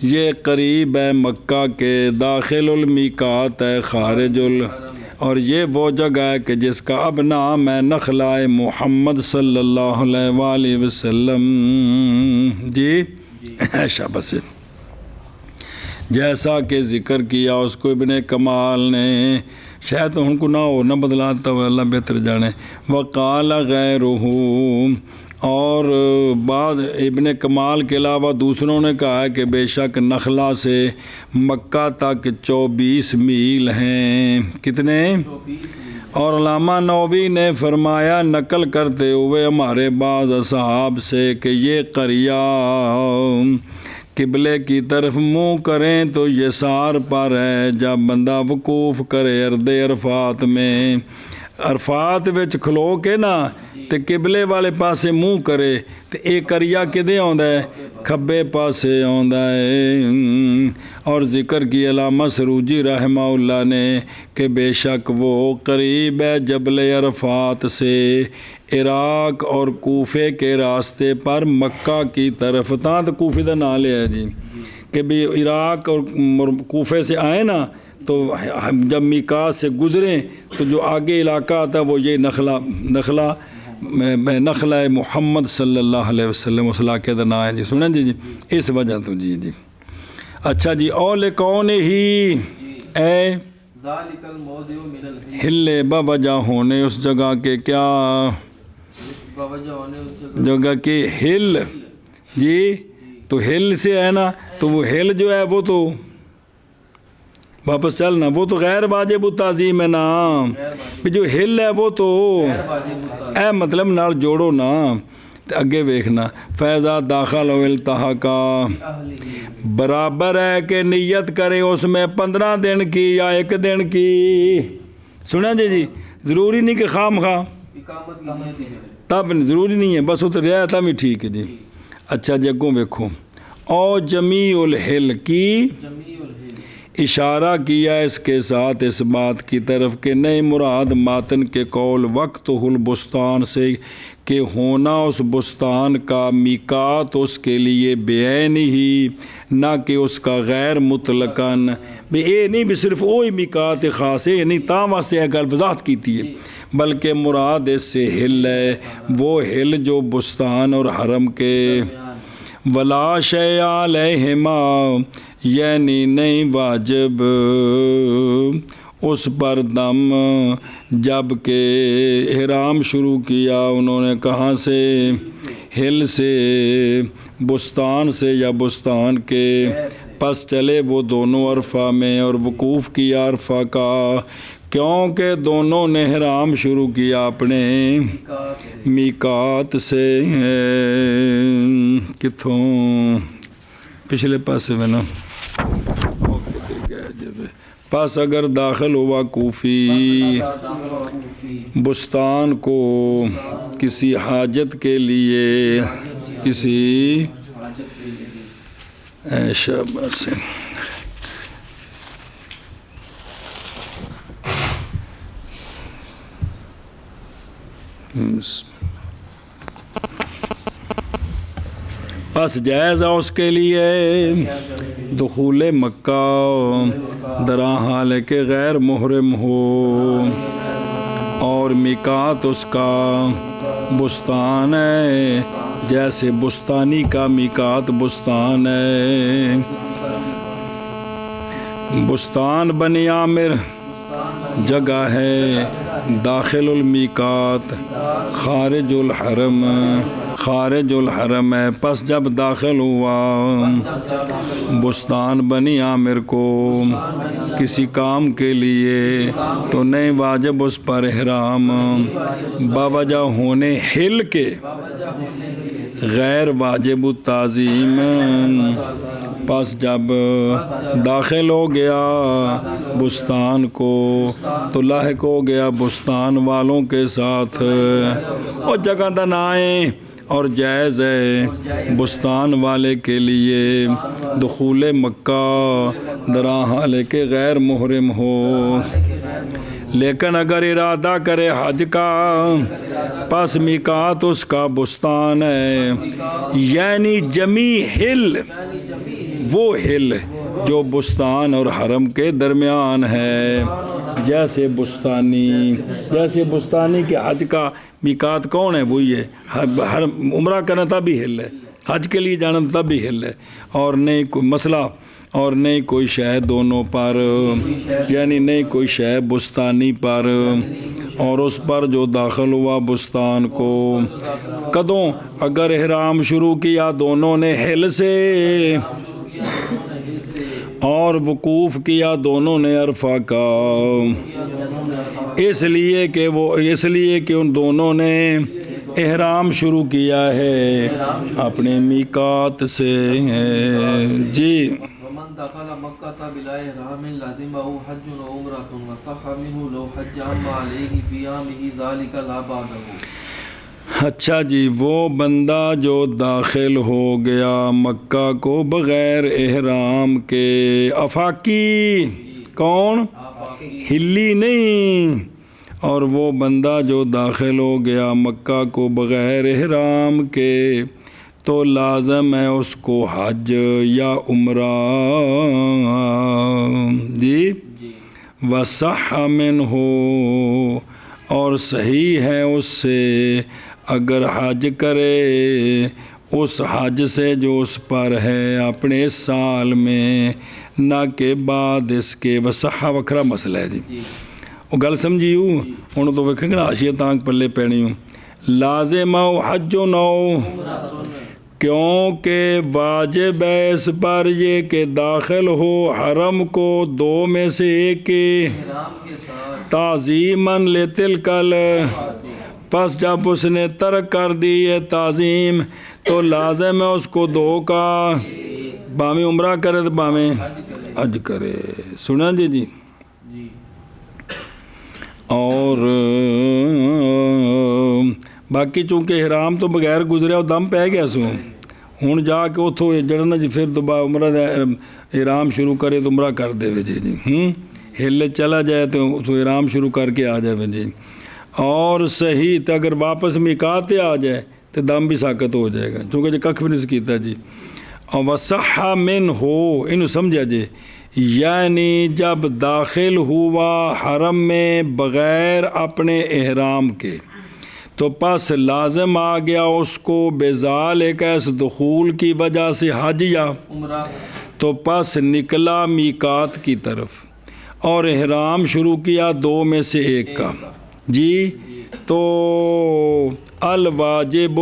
یہ قریب ہے مکہ کے داخل المیقات ہے خارج اور یہ وہ جگہ ہے کہ جس کا اب نام ہے نخلہ محمد صلی اللہ علیہ وآلہ وسلم جی شاباش جیسا کہ ذکر کیا اس کو ابن کمال نے شاید ان کو نہ ہو نہ بدلاتا ہوا اللہ بہتر جانے وقال غیرہ اور بعد ابن کمال کے علاوہ دوسروں نے کہا ہے کہ بے شک نخلا سے مکہ تک 24 میل ہیں کتنے اور علامہ نووی نے فرمایا نقل کرتے ہوئے ہمارے بعض اصحاب سے کہ یہ قریہ قبلے کی طرف منہ کریں تو یہ سار پر ہے جب بندہ وقوف کرے ارد عرفات میں عرفات وچ کھلو کے نا تے قبلے والے پاسے منہ کرے تے اے کریا کدے آندا ہے کھبے پاسے آندا ہے اور ذکر کی علامہ سروجی رحمہ اللہ نے کہ بے شک وہ قریب ہے جبل عرفات سے عراق اور کوفے کے راستے پر مکہ کی طرف تاں تو کوفے دا نام لیا ہے جی کہ بھی عراق اور کوفے سے آئے نا تو جب میقات سے گزریں تو جو آگے علاقہ آتا وہ یہ نخلہ محمد صلی اللہ علیہ وسلم اس علاقے کا نام ہے جی سنیں جی اس وجہ تو جی اچھا جی اول کون ہی اے ذالک الموضع من الحل ہلے بوجہ ہونے اس جگہ کے کیا بوجہ ہونے اس جگہ کے ہل جی تو ہل سے ہے نا تو وہ ہل جو ہے وہ تو واپس چلنا وہ تو غیر واجب التعظیم ہے نا جو ہل ہے وہ تو اے مطلب نال جوڑو نا اگے ویکھنا فیضا داخل و التحقا برابر ہے کہ نیت کرے اس میں 15 دن کی یا 1 دن کی سنا جی ضروری نہیں کہ خام خواہ اقامت کی نیت ہے تب ضروری نہیں ہے بس اتر رہا تب ہی ٹھیک ہے جی اچھا جی اگوں ویکھو او جمیع الحل کی جمیع الحل اشارہ کیا اس کے ساتھ اس بات کی طرف کہ نئے مراد ماتن کے قول وقت البستان سے کہ ہونا اس بستان کا میقات اس کے لیے بعین ہی نہ کہ اس کا غیر مطلقاً بھی اے نہیں بھی صرف وہی میقات خاص ہے نہیں تاں واسطے گل وضاحت کیتی ہے بلکہ مراد اس سے ہل ہے وہ ہل جو بستان اور حرم کے ولا شیء علیہما یعنی نہیں واجب اس پر دم جب کہ احرام شروع کیا انہوں نے کہاں سے ہل سے بستان سے یا بستان کے پس چلے وہ دونوں عرفہ میں اور وقوف کیا عرفہ کا کیونکہ دونوں نے احرام شروع کیا اپنے میقات سے کتھوں پچھلے پاسے میں نا پس اگر داخل ہوا کوفی بستان کو کسی حاجت کے لیے کسی شاباش پس جائز ہے اس کے لیے دخول مکہ درا حال کے غیر محرم ہو اور میقات اس کا بستان ہے جیسے بستانی کا میقات بستان ہے بستان بنی عامر جگہ ہے داخل المیقات خارج الحرم ہے پس جب داخل ہوا بستان بنی عامر کو کسی کام کے لیے تو نہیں واجب اس پر احرام باوجہ ہونے ہل کے غیر واجب التعظیم پس جب داخل ہو گیا بستان کو تو لاحق ہو گیا بستان والوں کے ساتھ اور جگہ دا نہ آئے اور جائز ہے بستان والے کے لیے دخول مکہ درا حال کے غیر محرم ہو لیکن اگر ارادہ کرے حج کا پس میقات اس کا بستان ہے یعنی جمیع ہل وہ ہل جو بستان اور حرم کے درمیان ہے جیسے بستانی کے حج کا میقات کون ہے وہی ہے ہر عمرہ کرنا تب بھی ہل ہے حج کے لیے جانا تب بھی ہل ہے اور نہیں کوئی مسئلہ اور نہیں کوئی شے دونوں پر یعنی نہیں کوئی شے بستانی پر اور اس پر جو داخل ہوا بستان کو کدوں اگر احرام شروع کیا دونوں نے ہل سے اور وقوف کیا دونوں نے عرفہ کا اس لیے کہ ان دونوں نے احرام شروع کیا ہے اپنے میقات سے جی ومن دخل مکہ بلا احرام لازمہ حج و عمرۃ وصح منہ لو حج عما علیہ فی عامہ ذلک لا بعدہ. اچھا جی، وہ بندہ جو داخل ہو گیا مکہ کو بغیر احرام کے، آفاقی کون؟ ہلی نہیں. اور وہ بندہ جو داخل ہو گیا مکہ کو بغیر احرام کے تو لازم ہے اس کو حج یا عمرہ جی. وصح منہ، اور صحیح ہے اس سے اگر حج کرے، اس حج سے جو اس پر ہے اپنے سال میں، نہ کہ بعد اس کے. وصح وکھرا مسئلہ ہے جی، وہ گل سمجھی ہوں تو ویکھیں گے نا حاشیہ تانگ پلے پینی ہوں. لازم حج نو، کیونکہ واجب ہے اس پر یہ کہ داخل ہو حرم کو دو میں سے ایک کے تعظیماً لتلکل. پس جب اس نے ترک کر دی یہ تعظیم تو لازم ہے اس کو دو کا، بامی عمرہ کرے تو بامی حج کرے. سنا جی جی. اور باقی چونکہ احرام تو بغیر گزریا وہ دم پہ گیا سو، ہوں جا کے اتوں جڑنا جی پھر دوبارہ عمرہ احرام شروع کرے تو عمرہ کر دے جی جی. ہلے چلا جائے تو اتوں احرام شروع کر کے آ جائے جی. اور صحیح تو اگر واپس میقات آ جائے تو دم بھی ساکت ہو جائے گا، چونکہ جی ککھ بھی نہیں کیتا جی. اور وصح من ہو، انہوں سمجھا جی، یعنی جب داخل ہوا حرم میں بغیر اپنے احرام کے تو پس لازم آ گیا اس کو بذالک اس دخول کی وجہ سے حج یا عمرہ، تو پس نکلا میقات کی طرف اور احرام شروع کیا دو میں سے ایک کا جی. تو الواجب،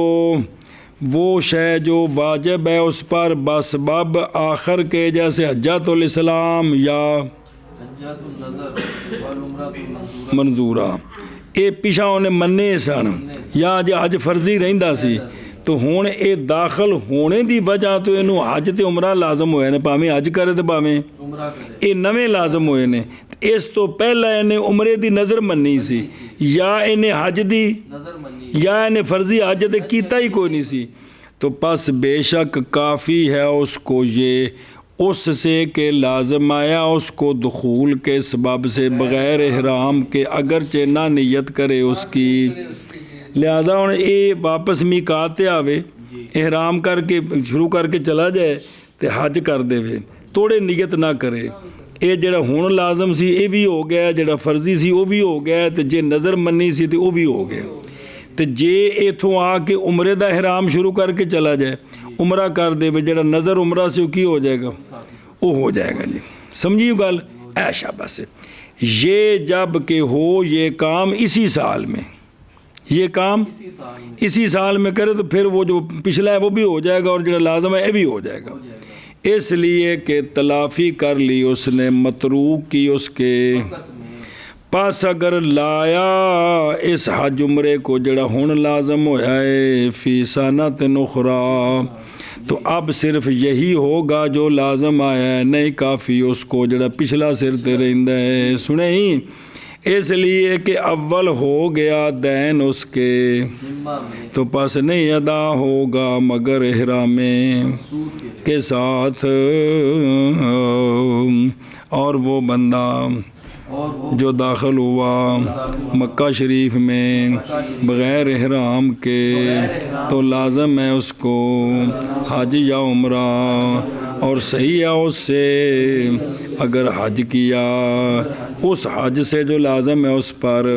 وہ شے جو واجب ہے اس پر بسبب آخر کے، جیسے حجۃ الاسلام یا حجۃ النظر والعمرۃ المنظورہ منظورہ، یہ پیچھا انہیں منے سن یا جی حج فرضی رہندا سی تو ہوں یہ داخل ہونے دی وجہ تو انہوں حج تے عمرہ لازم ہوئے نے، پاویں حج کرے تو پاویں عمرہ کرے. یہ نویں لازم ہوئے نے. اس تو پہلا انہیں عمرے دی نظر منی سی یا انہیں حج دی نظر منی یا انہیں فرضی حج تے کیتا ہی کوئی نہیں سی. تو پس بے شک کافی ہے اس کو یہ اس سے کہ لازم آیا اس کو دخول کے سبب سے بغیر احرام کے، اگرچہ نہ نیت کرے اس کی. لہذا ہوں یہ واپس میقات آوے، احرام کر کے شروع کر کے چلا جائے تو حج کر دے، توڑے نیت نہ کرے. یہ جڑا ہون لازم سی یہ بھی ہو گیا، جڑا فرضی سی وہ بھی ہو گیا، تو جے نظر منی سی تو وہ بھی ہو گیا. تو جے اتوں آ کے عمرے دا احرام شروع کر کے چلا جائے، عمرہ کر دے، جڑا نظر عمرہ سے وہ کی ہو جائے گا، وہ ہو جائے گا جی. سمجھی گل؟ ایشا بس یہ جب کہ ہو یہ کام اسی سال میں، یہ کام اسی سال میں کرے تو پھر وہ جو پچھلا ہے وہ بھی ہو جائے گا اور جو لازم ہے یہ بھی ہو جائے گا. اس لیے کہ تلافی کر لی اس نے متروک کی اس کے. پس اگر لایا اس حج عمرے کو جڑا ہن لازم ہویا ہے فی سنۃ اخری، تو اب صرف یہی ہوگا جو لازم آیا ہے، نہیں کافی اس کو جڑا پچھلا سر تے رہندا ہے. سنے ہی اس لیے کہ اول ہو گیا دین اس کے تو پس نہیں ادا ہوگا مگر احرام کے ساتھ. اور وہ بندہ جو داخل ہوا مکہ شریف میں بغیر احرام کے تو لازم ہے اس کو حج یا عمرہ، اور صحیح ہے اس سے اگر حج کیا اس حج سے جو لازم ہے اس پر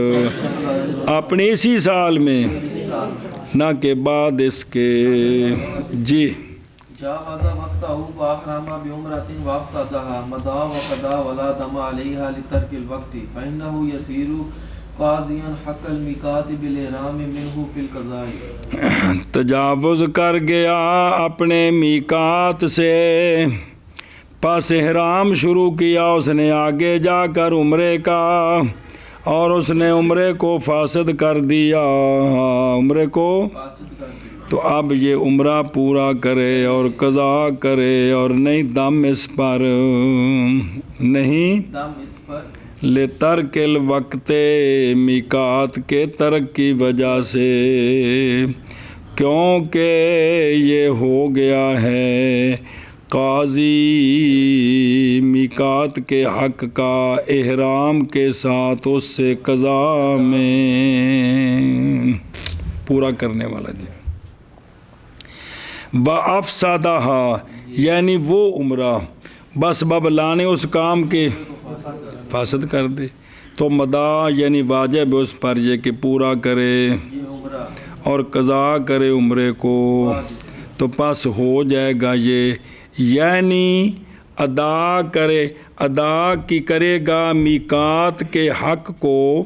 اپنے اسی سال میں، نہ کہ بعد اس کے. جی جاوز وقتہ فاحرم بعمرۃ وافسدها مضى وقضى ولا دم عليها لترك الوقت فإنه يصير قاضيا حق الميقات بالإحرام منه في القضاء. تجاوز کر گیا اپنے میقات سے، پس احرام شروع کیا اس نے آگے جا کر عمرے کا، اور اس نے عمرے کو فاسد کر دیا، عمرے کو، فاسد کر دیا، تو اب یہ عمرہ پورا کرے اور قضا کرے، اور نہیں دم اس پر، نہیں دم اس پر، لے ترک الوقت میقات کے ترک کی وجہ سے، کیونکہ یہ ہو گیا ہے قاضی میقات کے حق کا احرام کے ساتھ اس سے قضا میں پورا کرنے والا جی۔ وَأَفْسَدَهَا یعنی وہ عمرہ بس بب لانے اس کام کے فاسد کر دے، تو مدا یعنی واجب اس پر یہ کہ پورا کرے یہ عمرہ اور قضا کرے عمرے کو، تو پس ہو جائے گا یہ، یعنی ادا کرے، ادا کی کرے گا میقات کے حق کو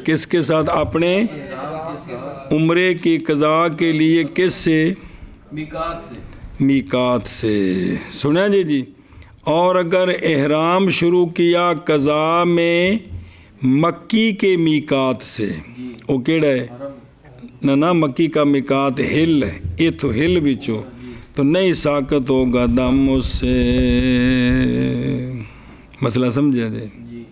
کس کے ساتھ، اپنے احرام کے ساتھ، عمرے کی قضا کے لیے کس سے، میقات سے، میقات سے، سنا جی۔ اور اگر احرام شروع کیا قضا میں مکی کے میقات سے، وہ کیڑا ہے حرم، نہ مکی کا میقات ہل ہے، اتو ہل بچو، تو نہیں ساقط ہوگا دم اس سے، مسئلہ سمجھا جی۔ جی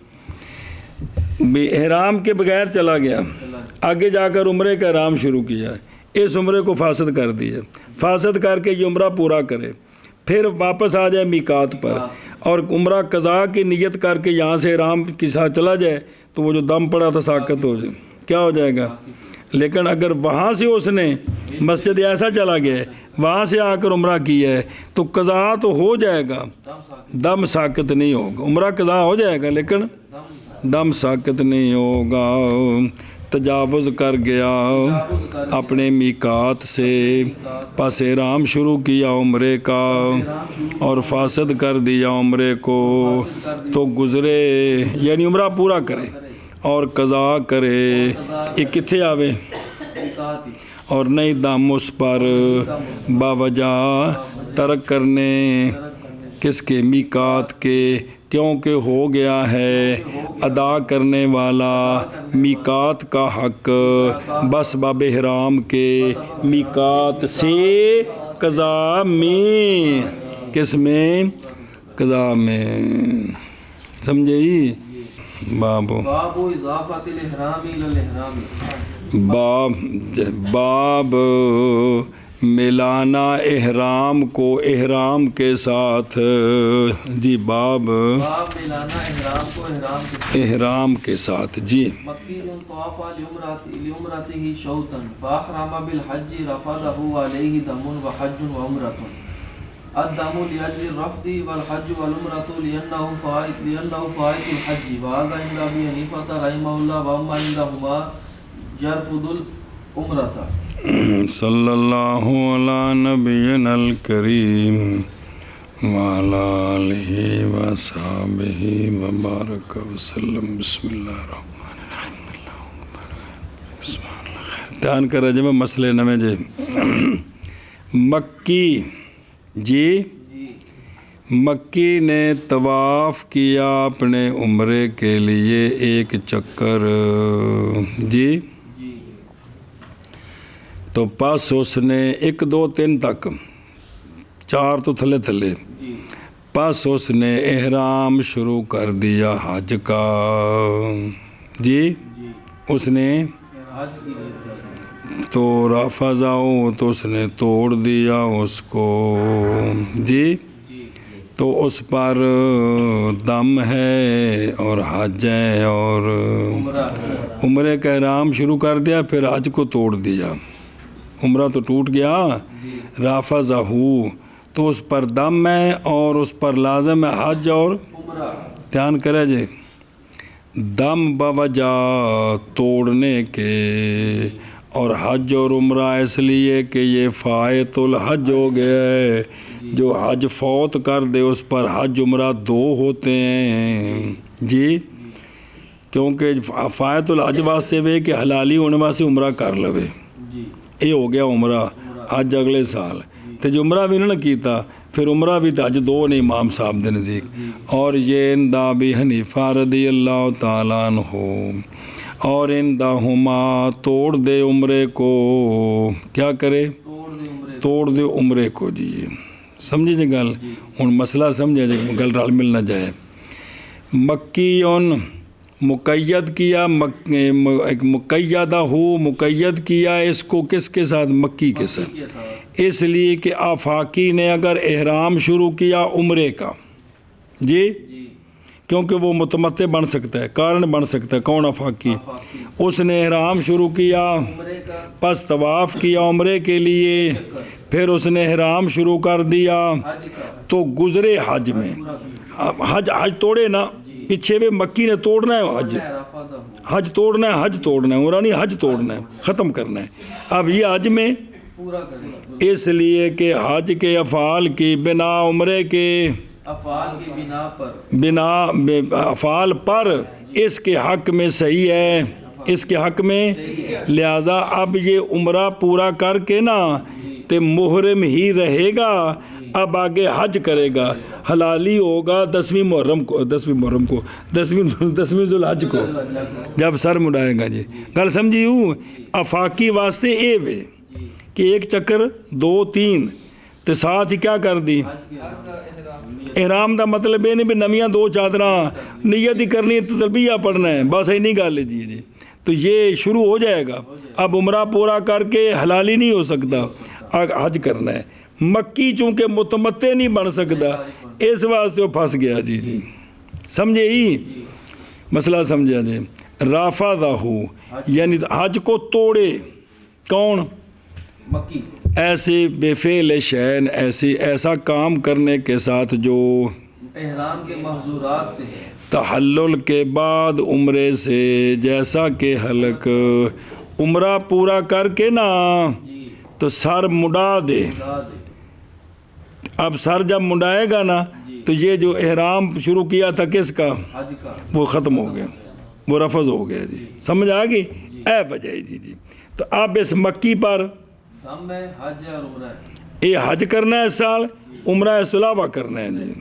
احرام کے بغیر چلا گیا، چلا آگے جا کر عمرے کا احرام شروع کیا، اس عمرے کو فاسد کر دیا، فاسد کر کے یہ عمرہ پورا کرے، پھر واپس آ جائے میقات پر اور عمرہ قضا کی نیت کر کے یہاں سے احرام کے ساتھ چلا جائے، تو وہ جو دم پڑا تھا ساقط ہو جائے، کیا ہو جائے گا۔ لیکن اگر وہاں سے اس نے مسجد ایسا چلا گیا ہے، وہاں سے آ کر عمرہ کیا ہے، تو قضا تو ہو جائے گا، دم ساقط نہیں ہوگا، عمرہ قضا ہو جائے گا لیکن دم ساقط نہیں ہوگا، تجاوز کر گیا اپنے میقات سے، پس احرام شروع کیا عمرے کا اور فاسد کر دیا عمرے کو، تو گزرے یعنی عمرہ پورا کرے اور قضا کرے، یہ کتھے آوے، میقات ہی، اور نہیں دم اس پر باوجہ ترک کرنے کس کے، میقات کے، کیونکہ ہو گیا ہے ادا کرنے والا میقات کا حق بس باب احرام کے میقات سے قضا میں، کس میں، قضا میں، سمجھے ہی۔ باب اضافت الاحرام الى الاحرام، باب ملانا احرام کو احرام کے ساتھ، جی باب ملانا احرام کو احرام کے، احرام کے ساتھ، جی۔ مکی طواف لعمرته شوطا فاحرم بالحج رفضه علیہ دم وحج وعمرۃ، الدم لاجل الرفض والحج والعمرۃ لانه فائت الحج، وهذا عند ابي حنیفہ رحمہ اللہ، واما عندهما يرفض العمرۃ۔ صلی اللہ علی نبینا الکریم وعلی آلہ وصحبہ وبارک وسلم، بسم اللہ الرحمن الرحیم۔ دھیان کر رہے جب مسئلے نمیں جی، مکی جی، مکی نے طواف کیا اپنے عمرے کے لیے ایک چکر، جی، تو پس اس نے 1 2 3 تک، 4 تو تھلے تھلے، پس اس نے احرام شروع کر دیا حج کا، جی، اس نے تو رفضاؤ تو اس نے توڑ دیا اس کو، جی، تو اس پر دم ہے اور حج ہے اور عمرے کا احرام شروع کر دیا، پھر حج کو توڑ دیا، عمرہ تو ٹوٹ گیا، رافضہ، تو اس پر دم ہے اور اس پر لازم ہے حج اور، دھیان کرے جی، دم بوجہ توڑنے کے، اور حج اور عمرہ اس لیے کہ یہ فائت الحج ہو گیا ہے، جو حج فوت کر دے اس پر حج عمرہ 2 ہوتے ہیں، جی، کیونکہ فائت الحج واسطے وے کہ حلالی ہونے واسطے عمرہ کر لوے، یہ ہو گیا عمرہ، حج اگلے سال، تو جو عمرہ بھی نہ کیتا پھر عمرہ بھی تو حج دو نے امام صاحب دے نزدیک. اور یہ ان دا ابی حنیفہ رضی اللہ تعالیٰ عنہ اور ان دا ہما توڑ دے عمرے کو. کیا کرے؟ توڑ دے عمرے کو. جی سمجھے جی گل. ہوں مسئلہ سمجھا جی گل رل مل نہ جائے. مکیون مقید کیا ایک مقیدہ ہو مقید کیا اس کو کس کے ساتھ؟ مکی کے ساتھ. اس لیے کہ آفاقی نے اگر احرام شروع کیا عمرے کا جی کیونکہ وہ متمتع بن سکتا ہے کارن بن سکتا ہے. کون؟ آفاقی. اس نے احرام شروع کیا پس طواف کیا عمرے کے لیے پھر اس نے احرام شروع کر دیا تو گزرے حج میں. حج توڑے نا پیچھے بھی مکی نے توڑنا ہے حج توڑنا ہے عمرہ نہیں حج توڑنا ہے ختم کرنا ہے. اب یہ حج میں اس لیے کہ حج کے افعال کی بنا عمرے کے افعال پر اس کے حق میں صحیح ہے اس کے حق میں. لہذا اب یہ عمرہ پورا کر کے نا تے محرم ہی رہے گا. اب آگے حج کرے گا حلالی ہوگا 10ویں محرم کو 10ویں ذوالحج کو جب سر مڈائے گا. جی گل سمجھی ہوں. افاقی واسطے اے وے کہ ایک چکر 2 3 تے ساتھ ہی کیا کر دی احرام دا مطلب یہ نہیں بھی نویاں 2 چادراں نیت ہی کرنی ہے تلبیہ پڑھنا ہے بس اینی گل ہے. جی جی تو یہ شروع ہو جائے گا. اب عمرہ پورا کر کے حلالی نہیں ہو سکتا حج کرنا ہے. مکی چونکہ متمتع نہیں بن سکتا اس واسطے وہ پھنس گیا. جی جی سمجھے ہی مسئلہ سمجھا جی. رافضہ یعنی حج کو توڑے کون؟ مکی. ایسے بے فعل شین ایسا کام کرنے کے ساتھ جو احرام کے محظورات سے ہے. تحلل کے بعد عمرے سے جیسا کہ حلق عمرہ پورا کر کے نا تو سر مڈا دے. اب سر جب مڈائے گا نا تو یہ جو احرام شروع کیا تھا کس کا وہ ختم ہو گیا وہ رفض ہو گیا. جی سمجھ آ گئی اے وجہ. جی جی تو اب اس مکی پر یہ حج کرنا ہے اس سال عمرہ اس علاوہ کرنا ہے. جی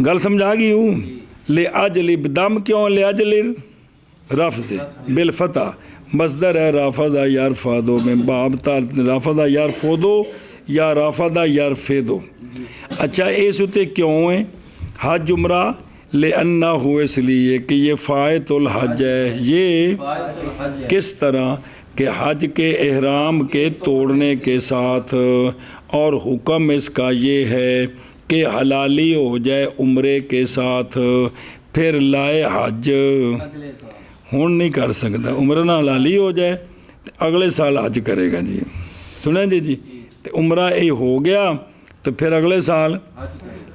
گل سمجھا گئی ہوں. لے اجل دم کیوں؟ لے اجل رفض بالفتح مصدر ہے رافضہ یرفضو میں باب رافضہ یرفضو یا رافضہ یرفضو. اچھا اس ہوتے کیوں ہیں حج عمرہ؟ لأنہ ہو اس لیے کہ یہ فائت الحج ہے. یہ کس طرح کہ حج کے احرام کے توڑنے کے ساتھ اور حکم اس کا یہ ہے کہ حلالی ہو جائے عمرے کے ساتھ پھر لائے حج ہون نہیں کر سکتا. عمرہ نہ حلالی ہو جائے اگلے سال حج کرے گا. جی سنیں جی جی تو عمرہ یہ ہو گیا تو پھر اگلے سال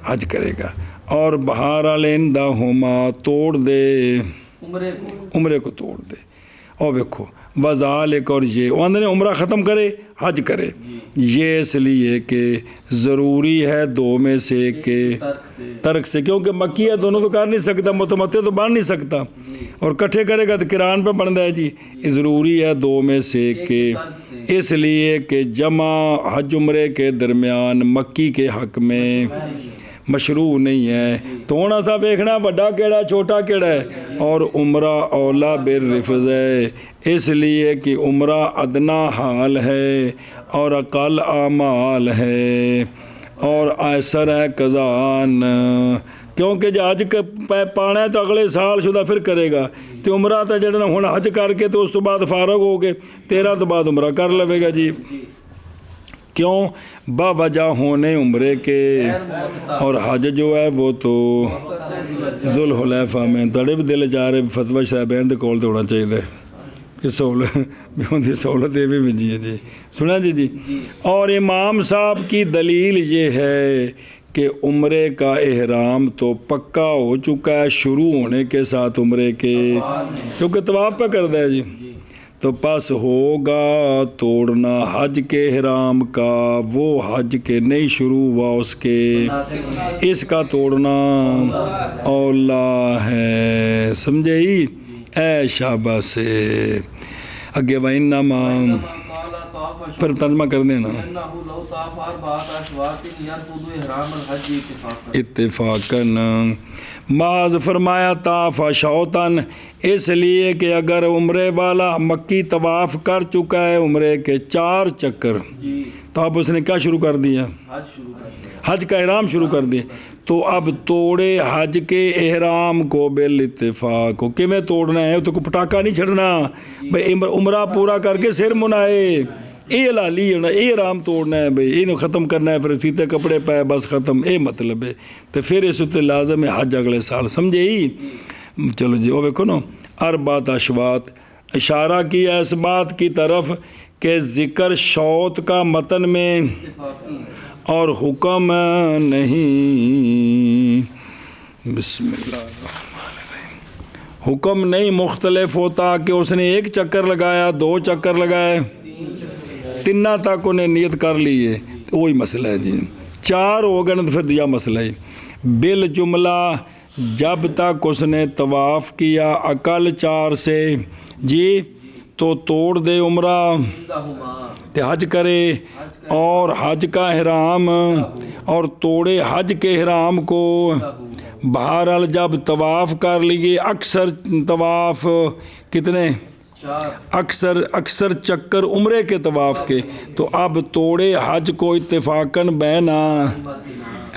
حج کرے گا. اور بہار علیندہ ہما توڑ دے عمرے کو توڑ دے. اور دیکھو وذالک اور یہ وہ اندر عمرہ ختم کرے حج کرے. یہ اس لیے کہ ضروری ہے 2 میں سے کہ ترک سے کیونکہ مکی ہے دونوں تو کر نہیں سکتا متمتع تو بن نہیں سکتا اور کٹھے کرے گا تو کران پہ بنتا ہے. جی یہ ضروری ہے 2 میں سے کہ اس لیے کہ جمع حج عمرے کے درمیان مکی کے حق میں مشروع نہیں ہے. تو ہونا سا دیکھنا بڑا کیڑا چھوٹا کیڑا ہے. اور عمرہ اولا بالرفض ہے اس لیے کہ عمرہ ادنا حال ہے اور اقل اعمال ہے اور ایسر ہے قضان. کیونکہ جو حج پانا ہے تو اگلے سال شدہ پھر کرے گا تو عمرہ تو جڑا ہوں حج کر کے تو اس تو بعد فارغ ہو گئے 13 تو بعد عمرہ کر لے گا. جی کیوں؟ با وجہ ہونے عمرے کے. اور حج جو ہے وہ تو ذوالحلیفہ میں تڑے بھی دل جا رہے فتوی صاحبین دے کول تو ہونا چاہیے کہ سہولت یہ بھی بھیجی ہے. جی سنا جی جی. اور امام صاحب کی دلیل یہ ہے کہ عمرے کا احرام تو پکا ہو چکا ہے شروع ہونے کے ساتھ عمرے کے کیونکہ طواف پہ کرتا ہے. جی تو پس ہوگا توڑنا حج کے احرام کا وہ حج کے نہیں شروع ہوا اس کے اس کا توڑنا اولا ہے. سمجھے ہی اے شابہ سے. اگے وَإِنَّمَا پھر ترجمہ کر دینا لأنه لو طاف 4 أشواط يرفض إحرام الحج اتفاقا. اتفاقاً بعض فرمایا طاف شوطن، اس لیے کہ اگر عمرے والا مکی طواف کر چکا ہے عمرے کے 4 چکر، جی تو اب اس نے کیا شروع کر دیا؟ حج شروع کر دیا. حج کا احرام شروع کر دیا. تو اب توڑے حج کے احرام کو بالاتفاق. کہ میں توڑنا ہے تو کوئی پٹاخہ نہیں چھڑنا بھائی، عمرہ پورا کر کے سر منائے یہ لالی ہونا، یہ احرام توڑنا ہے بھائی، یہ ختم کرنا ہے، پھر سیتے کپڑے پائے بس ختم، یہ مطلب ہے. تو پھر اس تے لازم ہے حج اگلے سال، سمجھے ہی. چلو جی وہ دیکھو نا، 4 اشواط اشارہ کیا اس بات کی طرف کہ ذکر شوط کا متن میں اتفاقی اور حکم نہیں. بسم اللہ الرحمن الرحیم. حکم نہیں مختلف ہوتا کہ اس نے 1 چکر لگایا، 2 چکر لگائے، 3 تک انہیں نیت کر لی ہے، وہی مسئلہ ہے جی. 4 ہو گئے تو پھر دیا مسئلہ ہے. بالجملہ جب تک اس نے طواف کیا عقل 4 سے جی تو توڑ دے عمرہ عندهما تے حج کرے، اور حج کا احرام اور توڑے حج کے احرام کو. بہرحال جب طواف کر لیے اکثر طواف کتنے 4 اکثر چکر عمرے کے طواف کے، تو اب توڑے حج کو اتفاقاً بینا.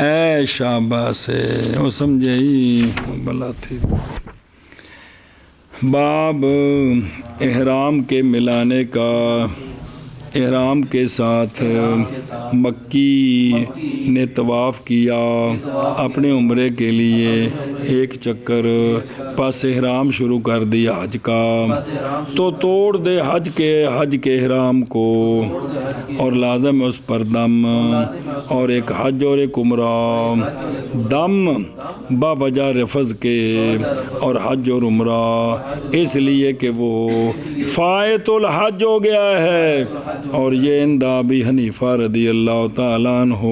اے شاباش ہے وہ سمجھے ہی بلا تھی. باب احرام کے ملانے کا، احرام کے ساتھ مکی نے طواف کیا اپنے عمرے کے لیے 1 چکر، پس احرام شروع کر دیا حج کا، تو توڑ دے حج کے احرام کو، اور لازم ہے اس پر دم، اور 1 حج اور 1 عمرہ. دم با وجہ رفض کے اور حج اور عمرہ اس لیے کہ وہ فائت الحج ہو گیا ہے، اور یہ عند ابی حنیفہ رضی اللہ تعالیٰ عنہ.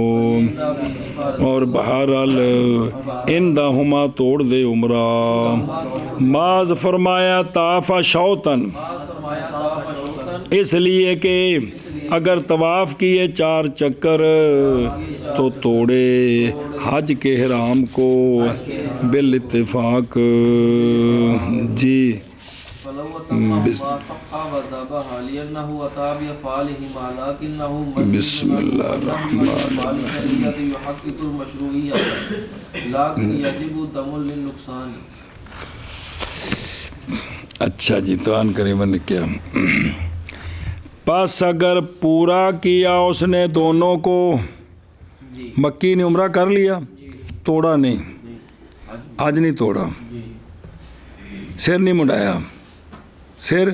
اور بہرحال عندہما توڑ دے عمرہ. بعض فرمایا طاف شوطن، اس لیے کہ اگر طواف کیے 4 چکر تو توڑے حج کے احرام کو بالاتفاق جی. بسم اللہ الرحمن اچھا جی. تو ان قریباً نے کیا، پس اگر پورا کیا اس نے دونوں کو، مکی نے عمرہ کر لیا، توڑا نہیں، حج نہیں توڑا، سر نہیں مڈایا، سر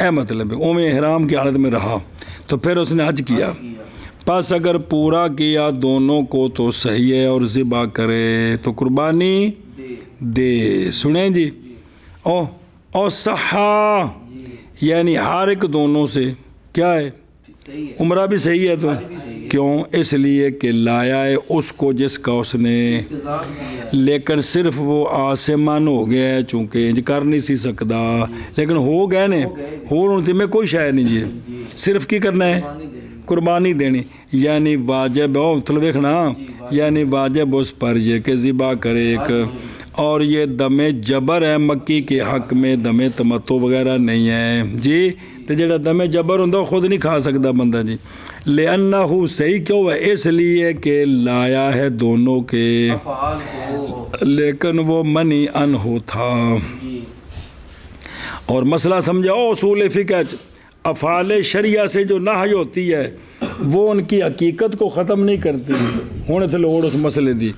اے مطلب ہے اومے احرام کی حالت میں رہا، تو پھر اس نے حج کیا. پس اگر پورا کیا دونوں کو تو صحیح ہے، اور ذبح کرے تو قربانی دے. سنیں جی، او صحا یعنی ہر ایک دونوں سے کیا ہے، عمرہ بھی صحیح ہے. تو کیوں؟ اس لیے کہ لایا ہے اس کو جس کا اس نے، لیکن صرف وہ آسمان ہو گیا ہے، چونکہ انج کر نہیں سی سکتا، لیکن ہو گئے نے، ہو میں کوئی شے نہیں جی. صرف کی کرنا ہے، قربانی دینی، یعنی واجب ہو تو دیکھنا، یعنی واجب اس پر یہ کہ ذبح کرے ایک. اور یہ دم جبر ہے مکی کے حق میں، دم تمتع وغیرہ نہیں ہے جی. تو جڑا دم جبر ہوندا خود نہیں کھا سکتا بندہ جی. لأنہ صحیح کیوں ہے؟ اس لیے کہ لایا ہے دونوں کے، لیکن وہ منی انہو تھا. اور مسئلہ سمجھاؤ، اصول فقہ افعال شریعہ سے جو نہی ہوتی ہے وہ ان کی حقیقت کو ختم نہیں کرتی. ہونے سے لوڑ اس مسئلے دی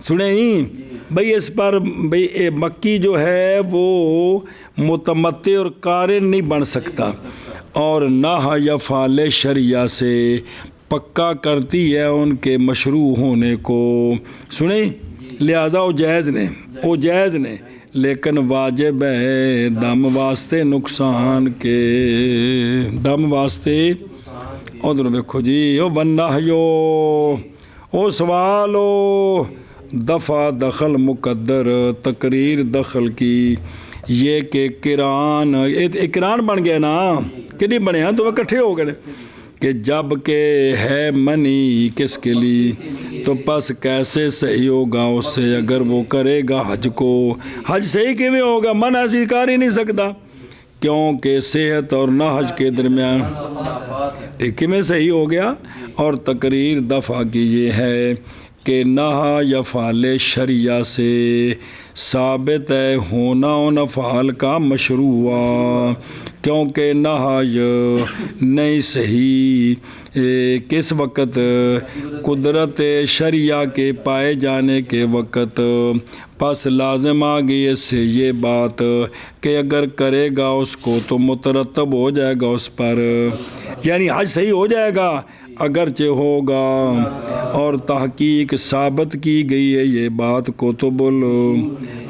سنیں ہی بھئی، اس پر بھئی مکی جو ہے وہ متمتع اور قارن نہیں بن سکتا، اور نہ افعال شریعہ سے پکا کرتی ہے ان کے مشروع ہونے کو. سنیں، لہذا وہ جائز نے، لیکن واجب ہے دم واسطے نقصان کے، دم واسطے. ادھر دیکھو جی، او بننا ہیو او سوالو دفع دخل مقدر، تقریر دخل کی، یہ کہ قران بن گیا نا کہ نہیں بنے ہیں، تو وہ کٹھے ہو گئے. کہ جب کہ ہے منی کس کے لیے تو پس کیسے صحیح ہوگا اس سے اگر وہ کرے گا حج کو. حج صحیح کیویں ہوگا؟ من ایسی کر ہی نہیں سکتا کیونکہ صحت اور نہ حج کے درمیان کیویں صحیح ہو گیا. اور تقریر دفعہ کی یہ ہے کہ نہا یا فعل شریعہ سے ثابت ہے ہونا ان افعال کا مشروع کیونکہ نہا نہیں صحیح کس وقت؟ قدرت شریعہ کے پائے جانے کے وقت. پس لازم آ گئی اس سے یہ بات کہ اگر کرے گا اس کو تو مترتب ہو جائے گا اس پر، یعنی حج صحیح ہو جائے گا اگرچہ ہوگا. اور تحقیق ثابت کی گئی ہے یہ بات کتب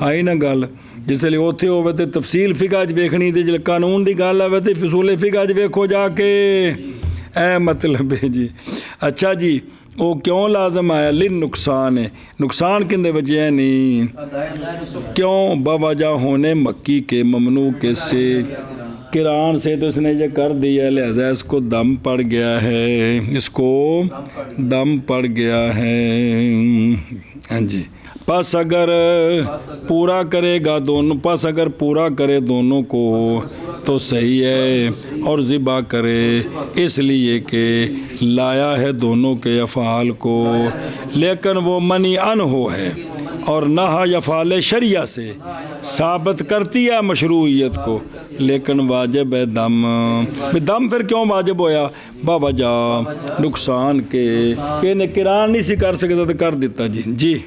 آئی نا گل جس لیے اوتھے ہوئے تے تفصیل فقہ چ ویکھنی تے جے قانون دی گل آوے تے فصول فقہ چ ویکھو جا کے اے مطلب ہے جی. اچھا جی وہ کیوں لازم آیا؟ لن نقصان ہے. نقصان کندے وجہ ہے نہیں کیوں؟ بوجہ ہونے مکی کے ممنوع کے سے قرآن سے تو اس نے یہ کر دیا لہذا اس کو دم پڑ گیا ہے، اس کو دم پڑ گیا ہے. ہاں جی پس اگر پورا کرے گا دونوں، پس اگر پورا کرے دونوں کو تو صحیح ہے، اور ذبح کرے اس لیے کہ لایا ہے دونوں کے افعال کو، لیکن وہ منی ان ہو ہے اور نہا یا فعل شریعہ سے ثابت کرتی ہے مشروعیت کو، لیکن واجب ہے دم. دم پھر کیوں واجب ہویا؟ بوجہ نقصان کے کہ قرآن نہیں سی کر سکتا تو کر دیتا. جی